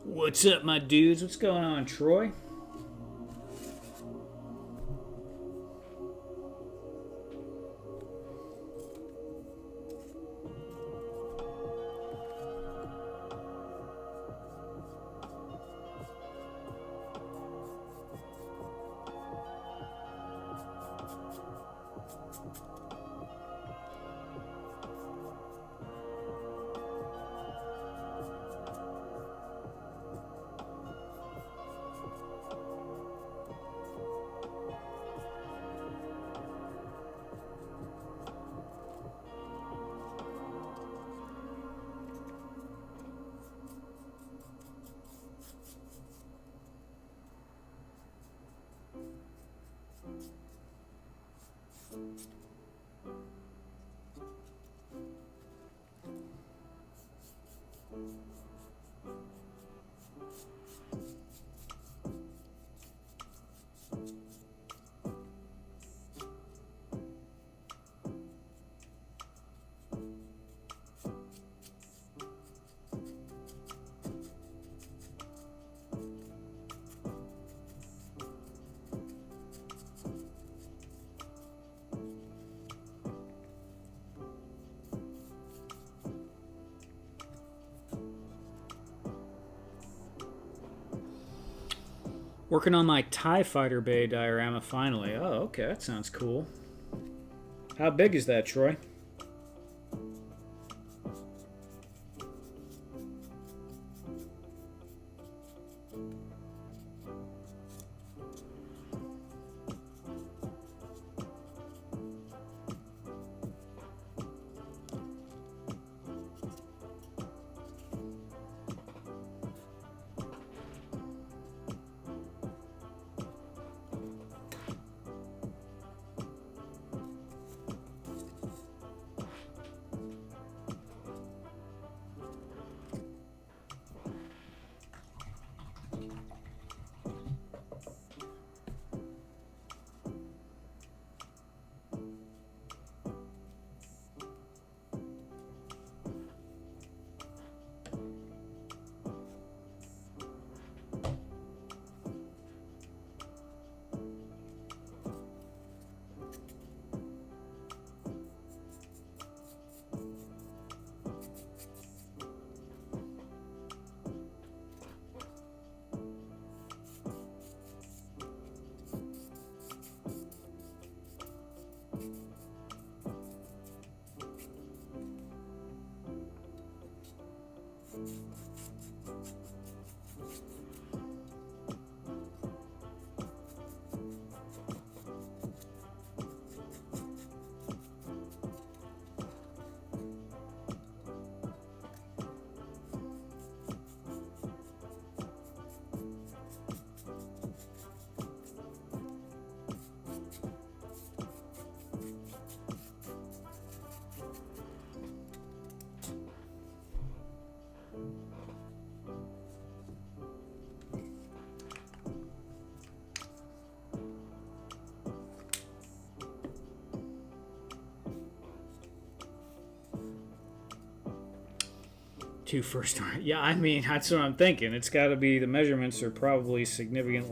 What's up, my dudes? What's going on, Troy? Working on my TIE Fighter Bay diorama finally. Oh, okay, that sounds cool. How big is that, Troy? Two first. Yeah, I mean, that's what I'm thinking. It's got to be, the measurements are probably significant.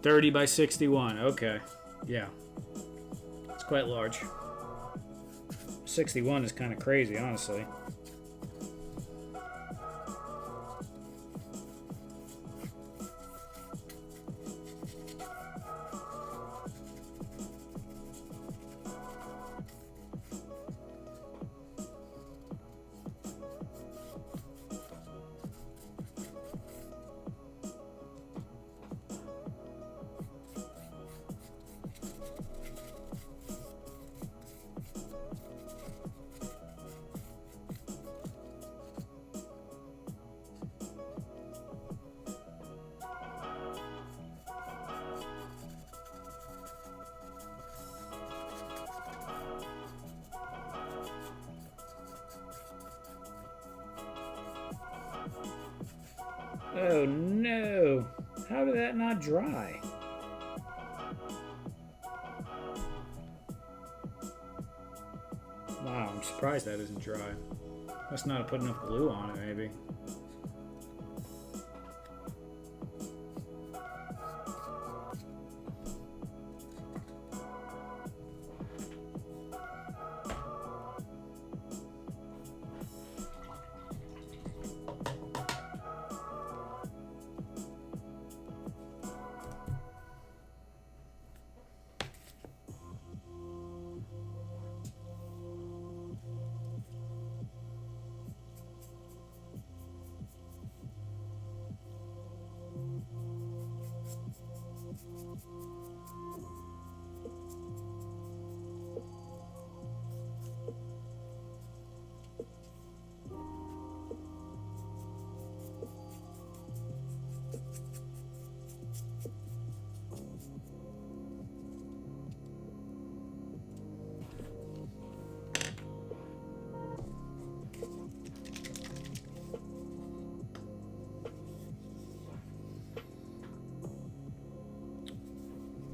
30 by 61. Okay. Yeah. It's quite large. 61 is kind of crazy, honestly. Oh no! How did that not dry? Wow, I'm surprised that isn't dry. Must not have put enough glue on it, maybe.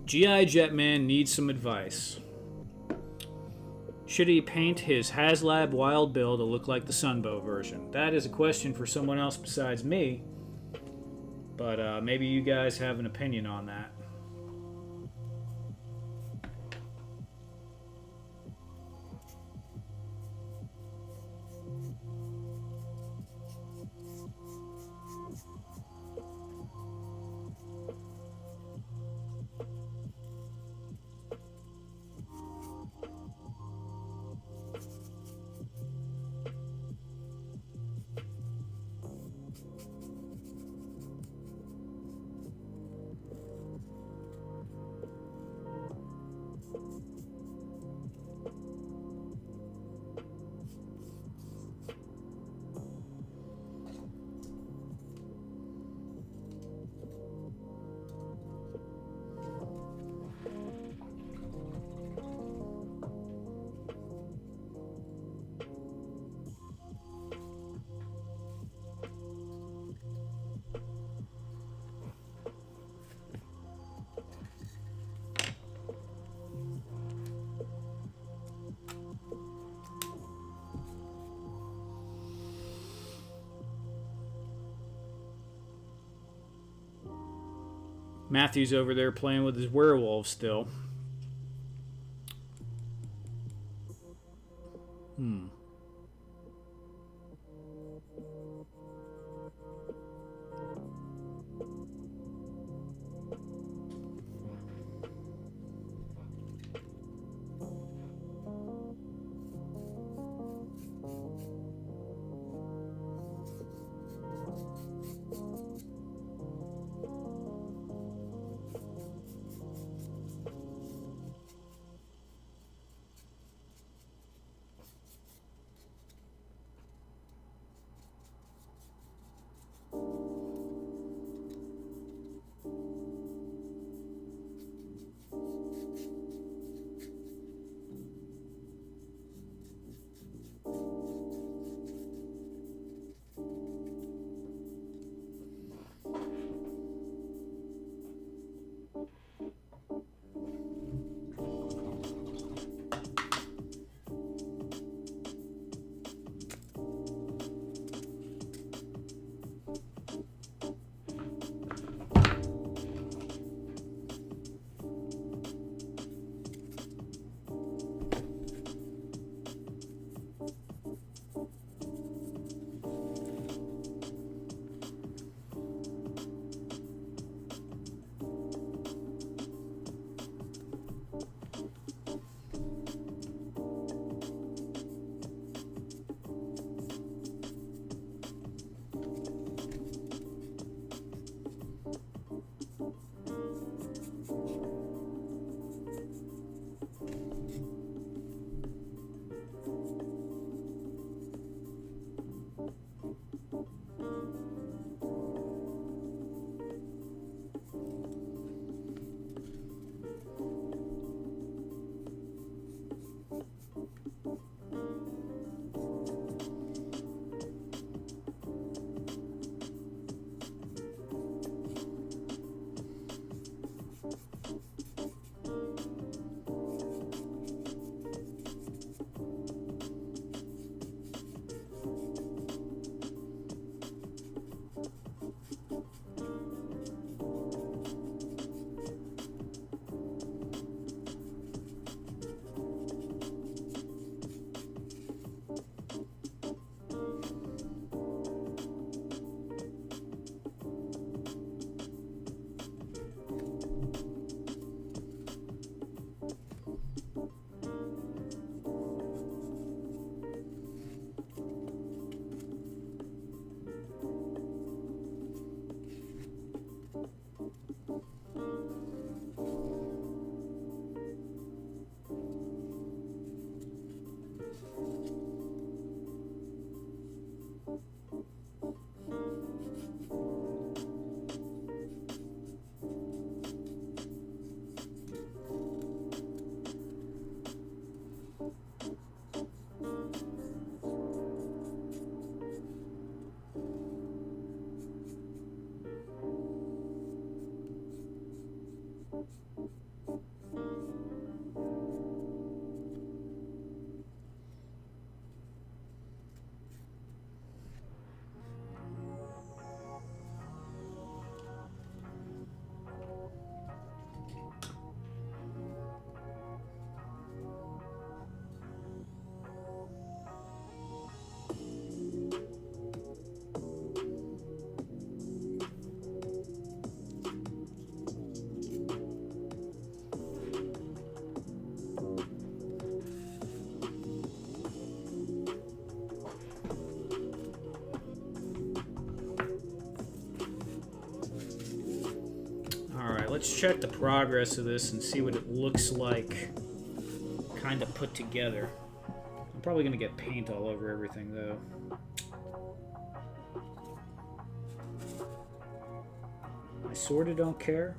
G.I. Jetman needs some advice. Should he paint his HasLab Wild Bill to look like the Sunbow version? That is a question for someone else besides me, but maybe you guys have an opinion on that. Matthew's over there playing with his werewolf still. let's check the progress of this and see what it looks like kind of put together. I'm probably going to get paint all over everything, though. I sort of don't care.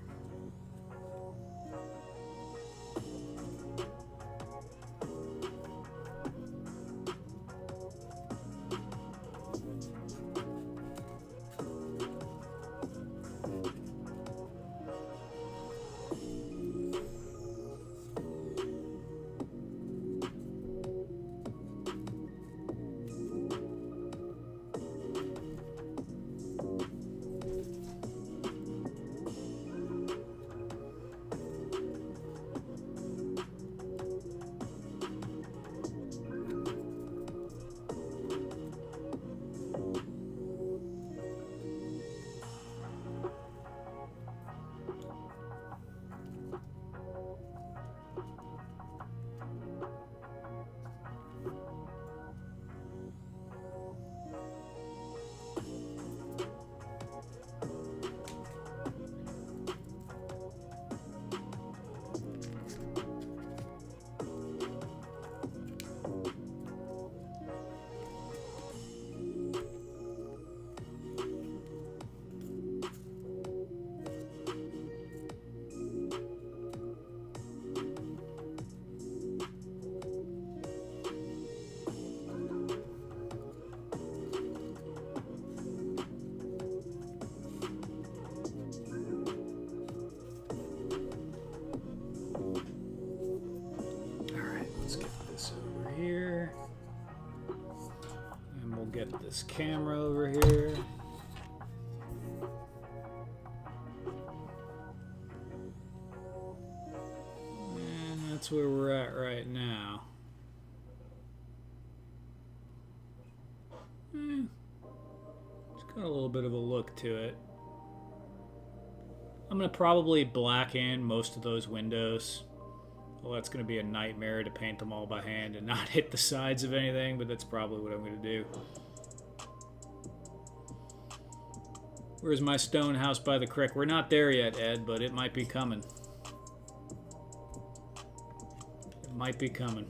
Get this camera over here. And that's where we're at right now. It's got a little bit of a look to it. I'm going to probably black in most of those windows. Well, that's going to be a nightmare to paint them all by hand and not hit the sides of anything, but that's probably what I'm going to do. Where's my stone house by the creek? We're not there yet, Ed, but it might be coming. It might be coming.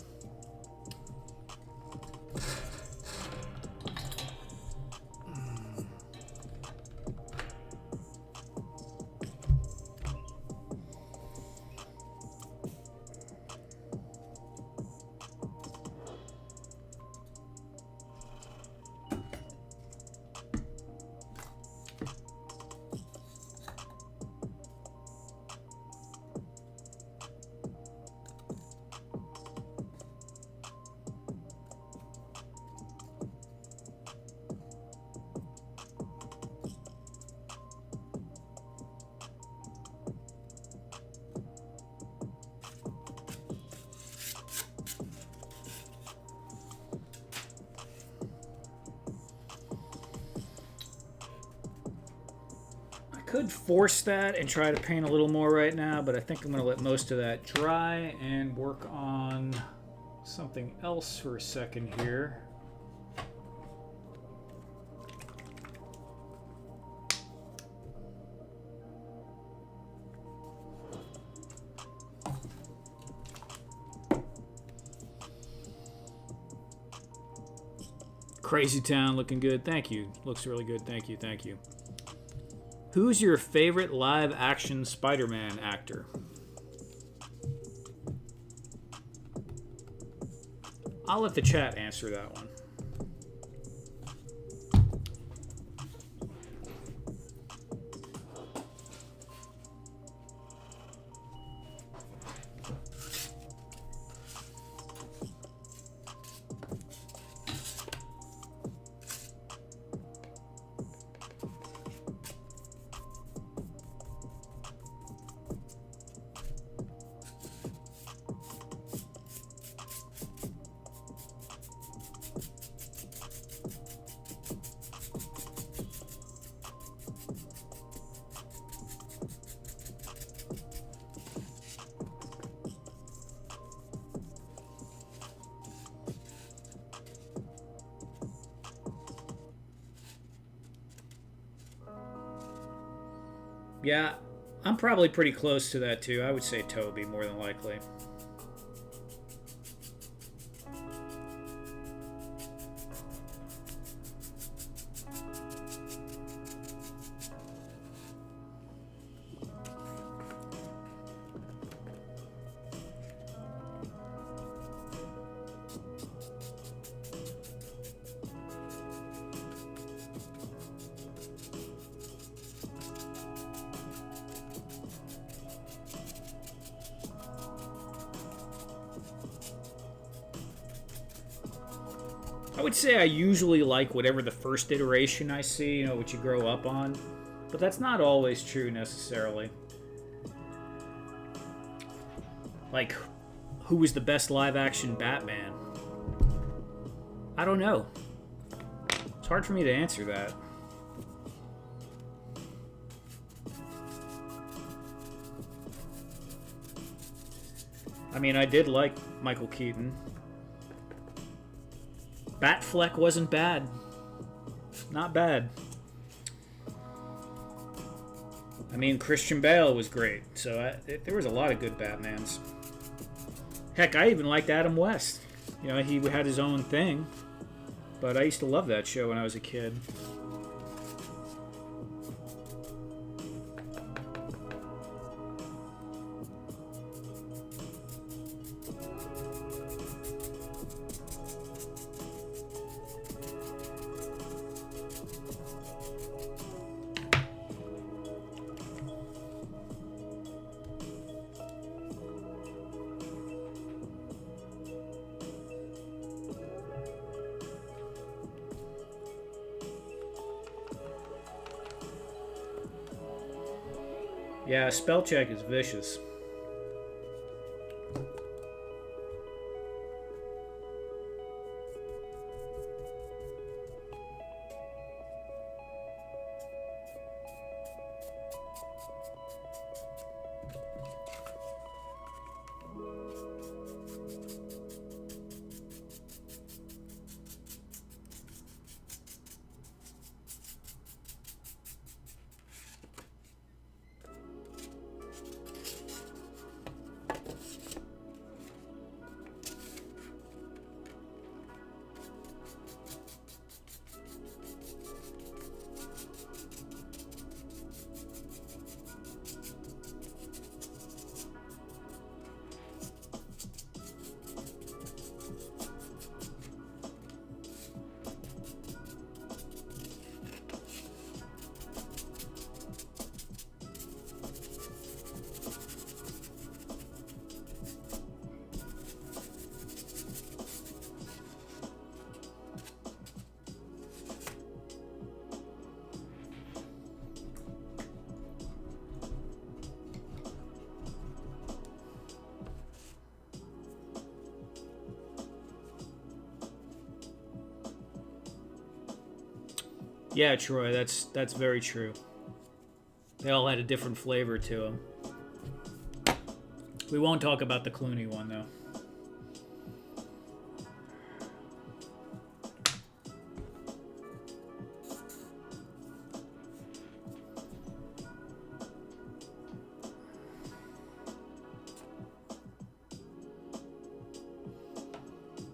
Could force that and try to paint a little more right now, but I think I'm going to let most of that dry and work on something else for a second here. Crazy Town looking good. Thank you. Looks really good. Thank you. Thank you. Who's your favorite live-action Spider-Man actor? I'll let the chat answer that one. Yeah, I'm probably pretty close to that too. I would say Toby more than likely. I would say I usually like whatever the first iteration I see, you know, what you grow up on. But that's not always true necessarily. Like, who was the best live-action Batman? I don't know. It's hard for me to answer that. I mean, I did like Michael Keaton. Batfleck wasn't bad. Not bad. I mean, Christian Bale was great. So there was a lot of good Batmans. Heck, I even liked Adam West. You know, he had his own thing. But I used to love that show when I was a kid. Yeah, spell check is vicious. Yeah, Troy, that's very true. They all had a different flavor to them. We won't talk about the Clooney one, though.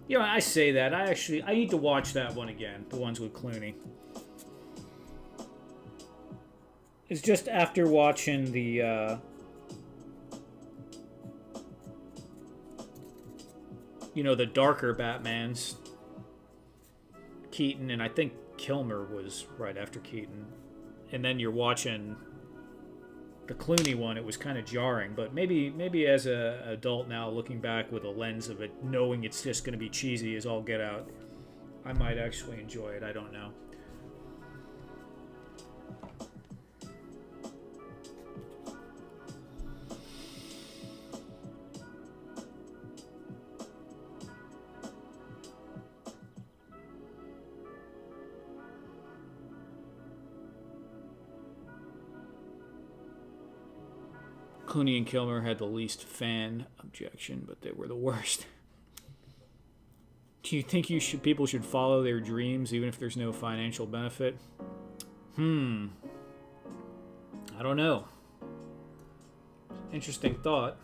You know, I say that. I need to watch that one again, the ones with Clooney. It's just after watching the, you know, the darker Batmans, Keaton, and I think Kilmer was right after Keaton. And then you're watching the Clooney one, it was kind of jarring. But maybe as an adult now, looking back with a lens of it, knowing it's just going to be cheesy as all get out, I might actually enjoy it. I don't know. Clooney and Kilmer had the least fan objection, but they were the worst. Do you think people should follow their dreams even if there's no financial benefit? I don't know. interesting thought.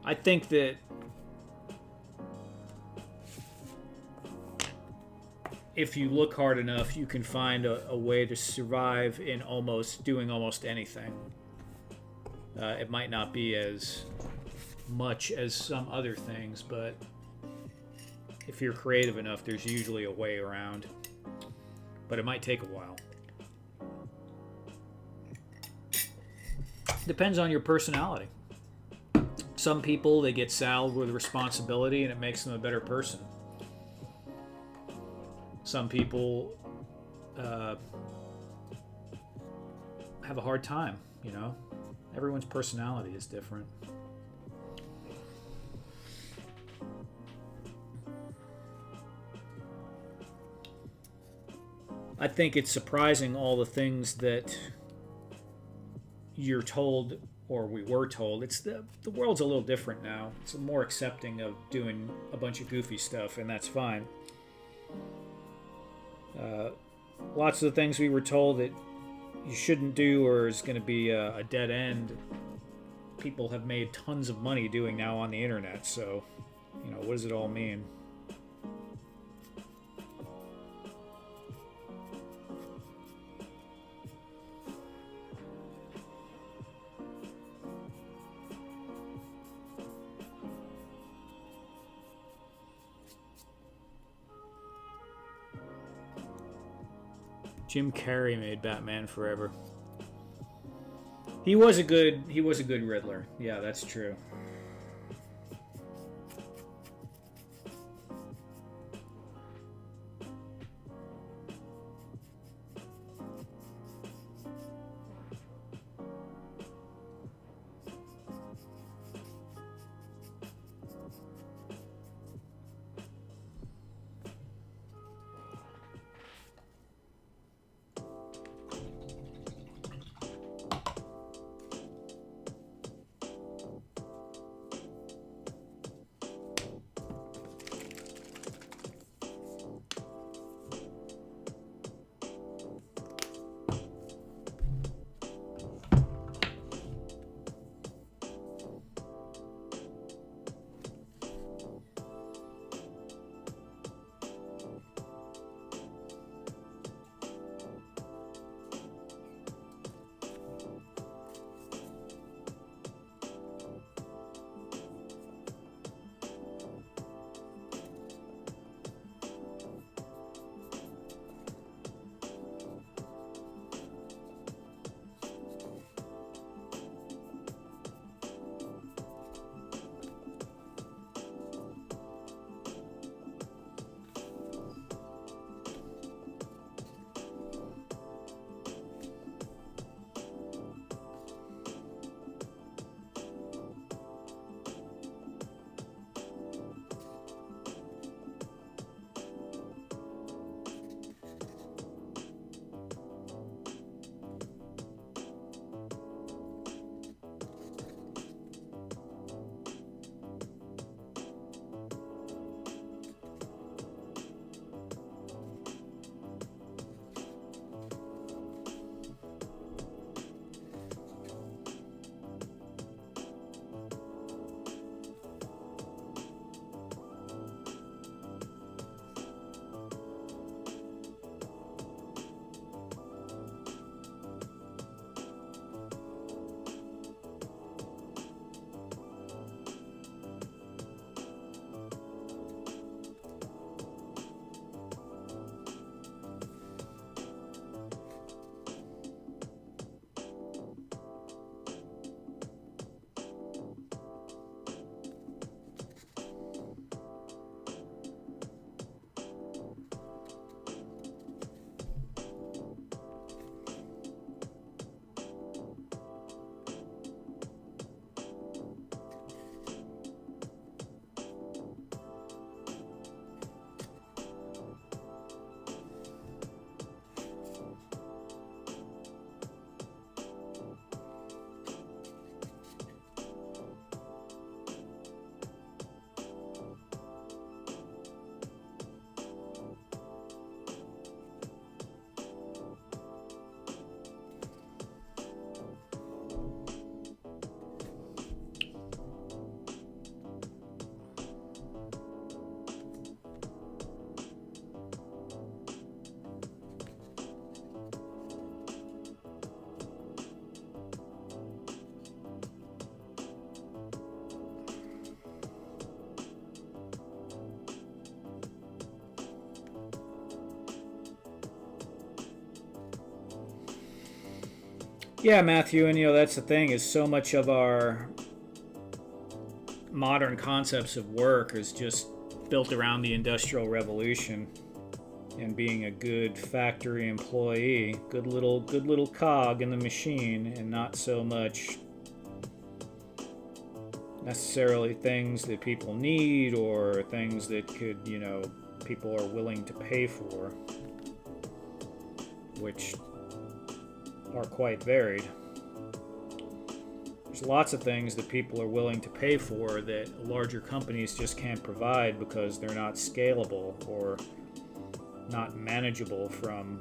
I think that if you look hard enough, you can find a way to survive in doing almost anything. It might not be as much as some other things, but if you're creative enough, there's usually a way around. But it might take a while. Depends on your personality. Some people, they get saddled with responsibility and it makes them a better person. Some people have a hard time, you know? Everyone's personality is different. I think it's surprising all the things that you're told, or we were told. It's the world's a little different now. It's more accepting of doing a bunch of goofy stuff, and that's fine. Lots of the things we were told that you shouldn't do or is going to be a dead end, people have made tons of money doing now on the internet. So, you know, what does it all mean? Jim Carrey made Batman Forever. He was a good Riddler. Yeah, that's true. Yeah, Matthew, and that's the thing, is so much of our modern concepts of work is just built around the Industrial Revolution and being a good factory employee, good little cog in the machine, and not so much necessarily things that people need or things that could, people are willing to pay for, which are quite varied. There's lots of things that people are willing to pay for that larger companies just can't provide because they're not scalable or not manageable from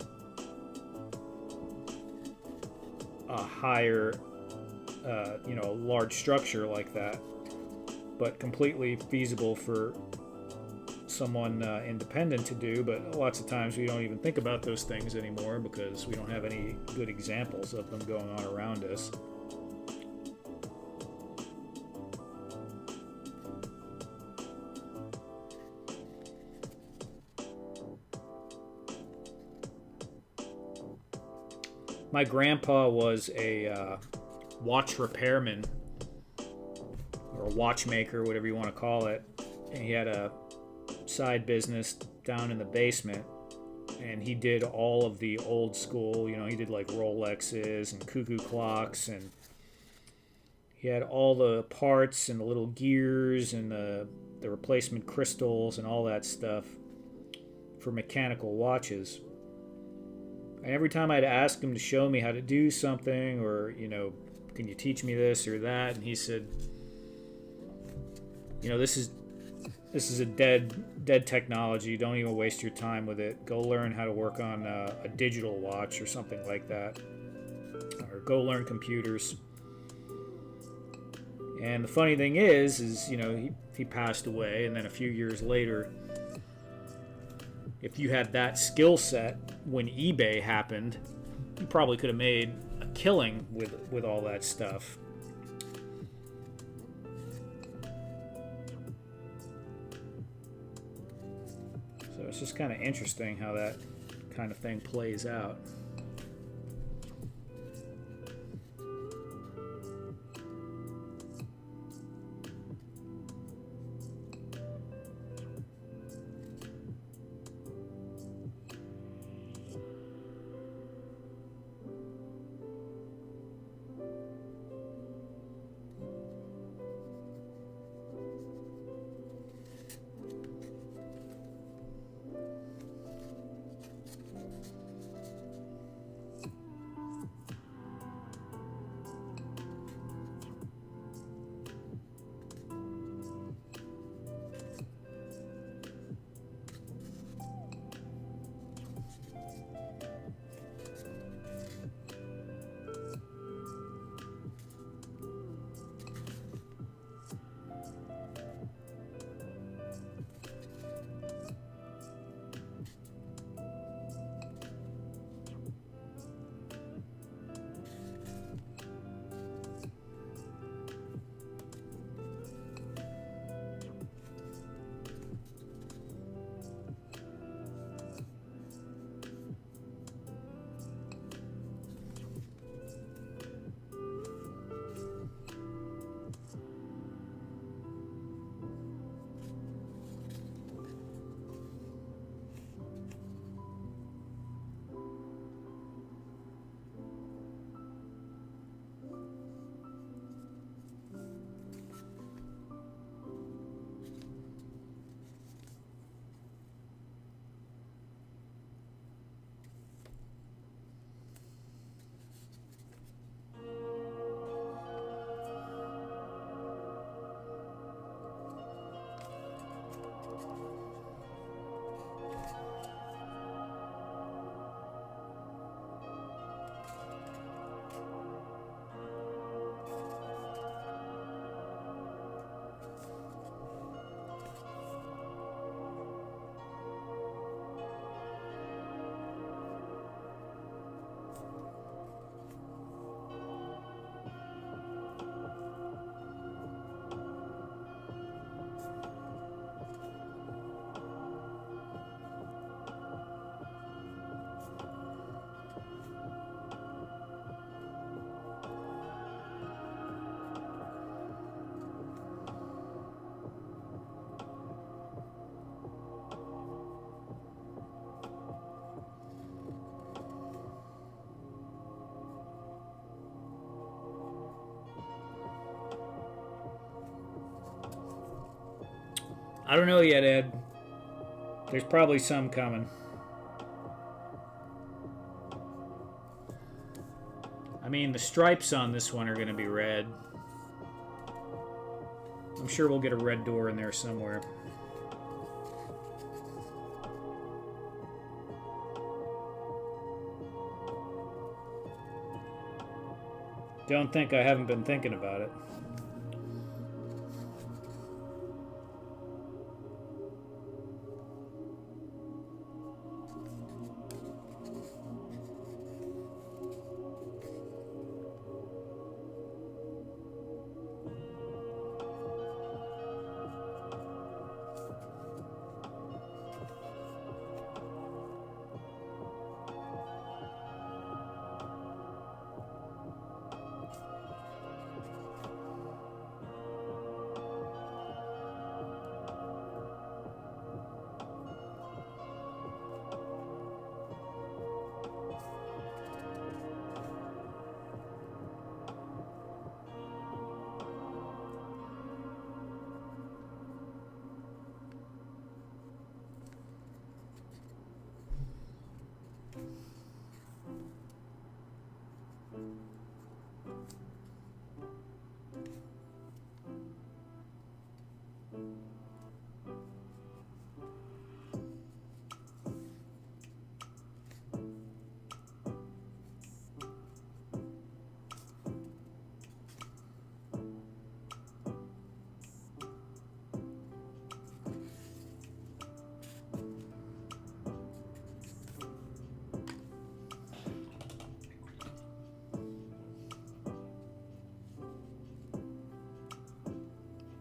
a higher, large structure like that, but completely feasible for someone independent to do. But lots of times we don't even think about those things anymore because we don't have any good examples of them going on around us. My grandpa was a watch repairman or a watchmaker, whatever you want to call it. And he had a side business down in the basement, and he did all of the old school, he did like Rolexes and cuckoo clocks, and he had all the parts and the little gears and the replacement crystals and all that stuff for mechanical watches. And every time I'd ask him to show me how to do something, or, can you teach me this or that? And he said, this is a dead technology. Don't even waste your time with it. Go learn how to work on a digital watch or something like that. Or go learn computers. And the funny thing is he passed away, and then a few years later, if you had that skill set when eBay happened, you probably could have made a killing with all that stuff. So it's just kind of interesting how that kind of thing plays out. I don't know yet, Ed. There's probably some coming. I mean, the stripes on this one are going to be red. I'm sure we'll get a red door in there somewhere. Don't think I haven't been thinking about it.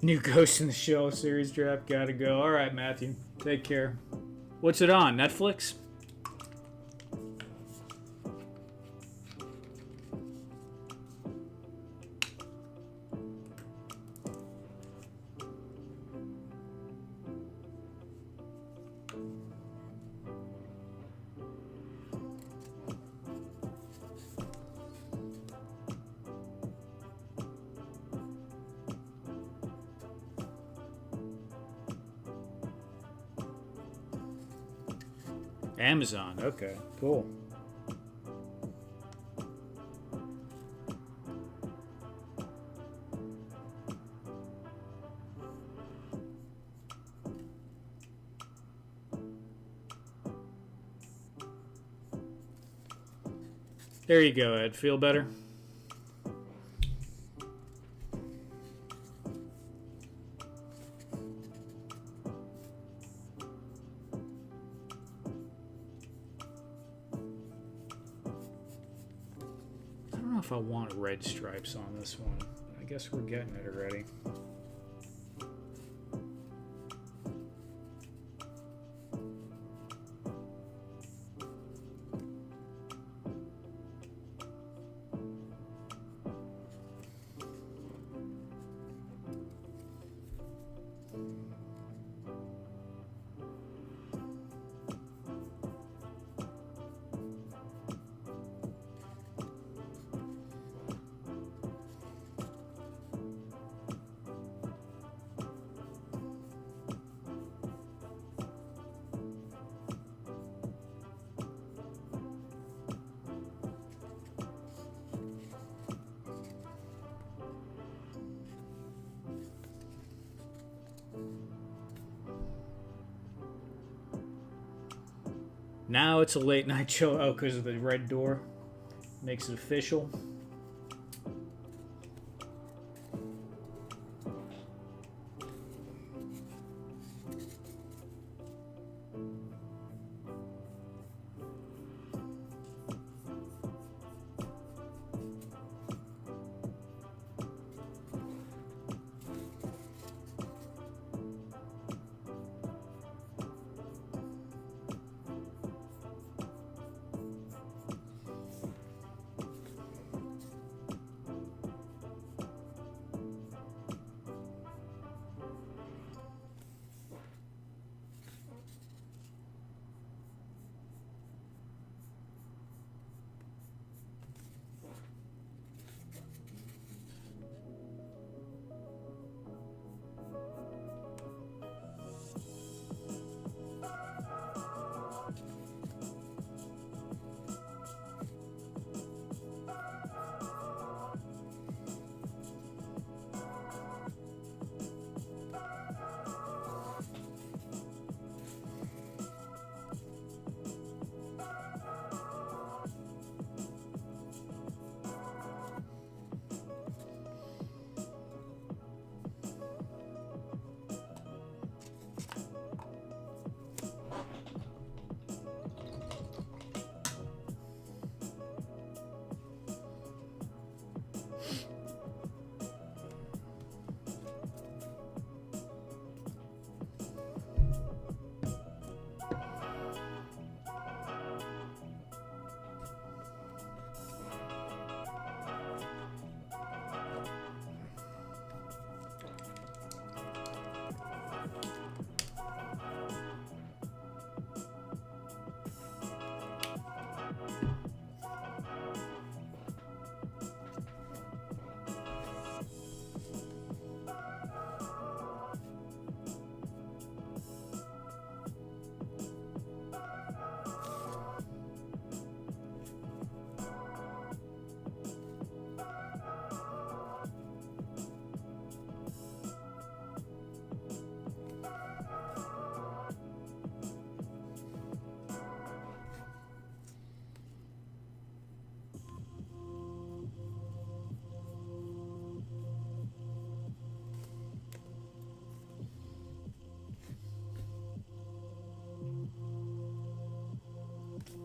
New Ghost in the Shell series draft. Gotta go. All right, Matthew. Take care. What's it on? Netflix? Amazon. Okay, cool. There you go, Ed. Feel better? If I want red stripes on this one. I guess we're getting it already. Now it's a late night show. Oh, because of the red door. Makes it official.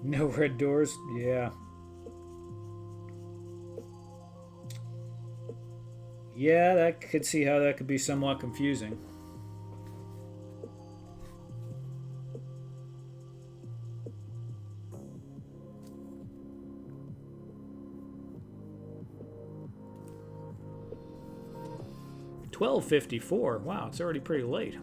No red doors? Yeah. Yeah, that could see how that could be somewhat confusing. $12.54. Wow, it's already pretty late.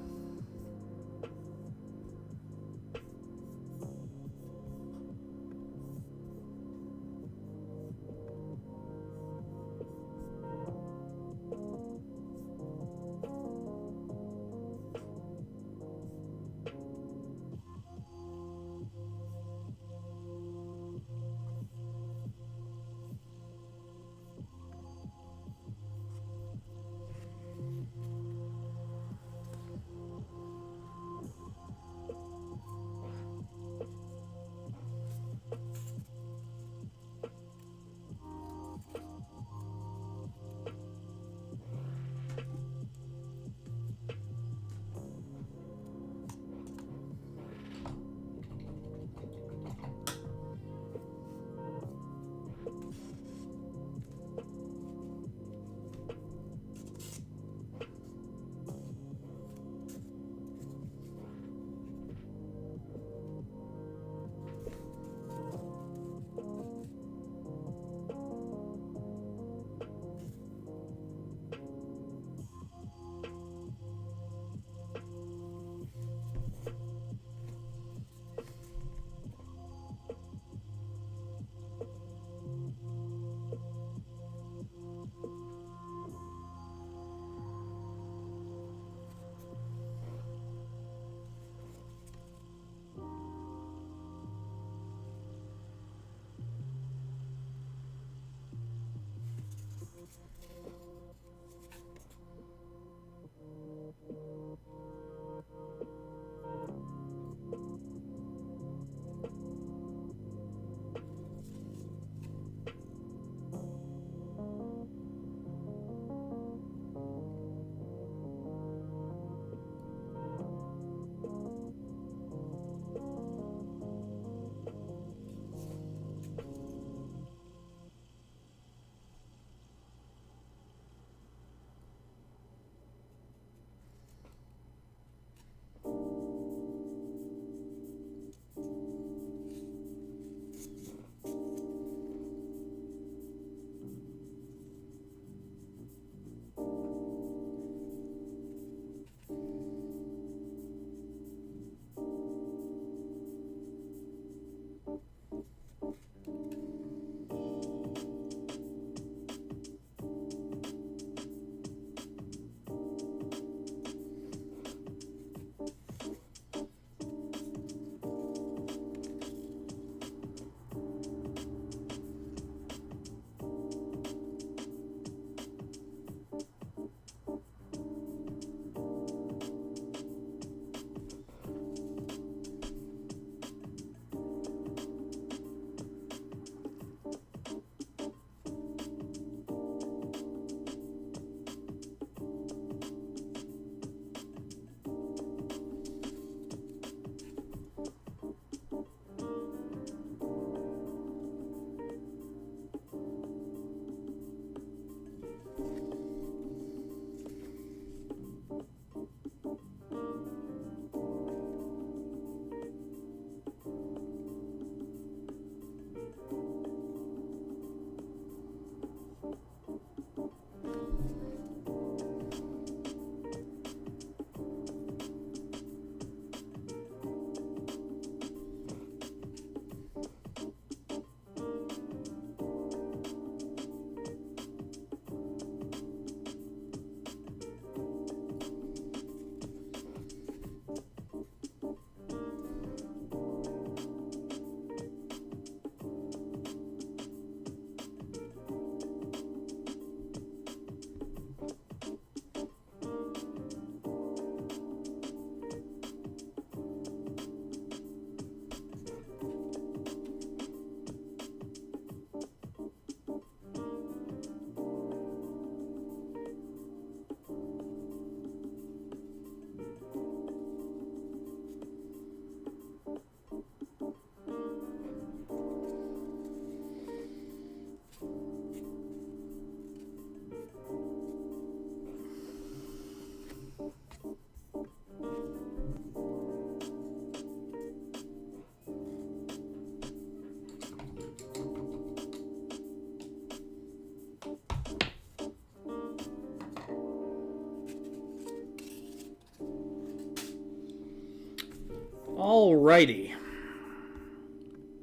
Alrighty.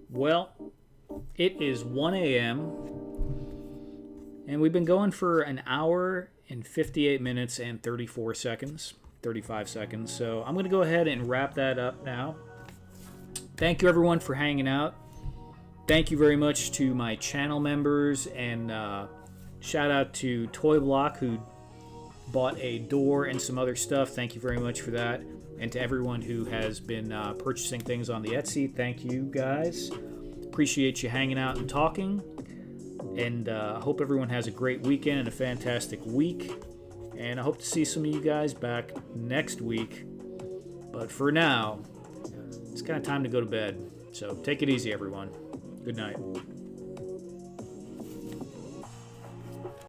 Well, it is 1 a.m. and we've been going for an hour and 58 minutes and 35 seconds. So I'm going to go ahead and wrap that up now. Thank you everyone for hanging out. Thank you very much to my channel members, and shout out to Toy Block who bought a door and some other stuff. Thank you very much for that. And to everyone who has been purchasing things on the Etsy, thank you guys. Appreciate you hanging out and talking. And I hope everyone has a great weekend and a fantastic week. And I hope to see some of you guys back next week. But for now, it's kind of time to go to bed. So take it easy, everyone. Good night.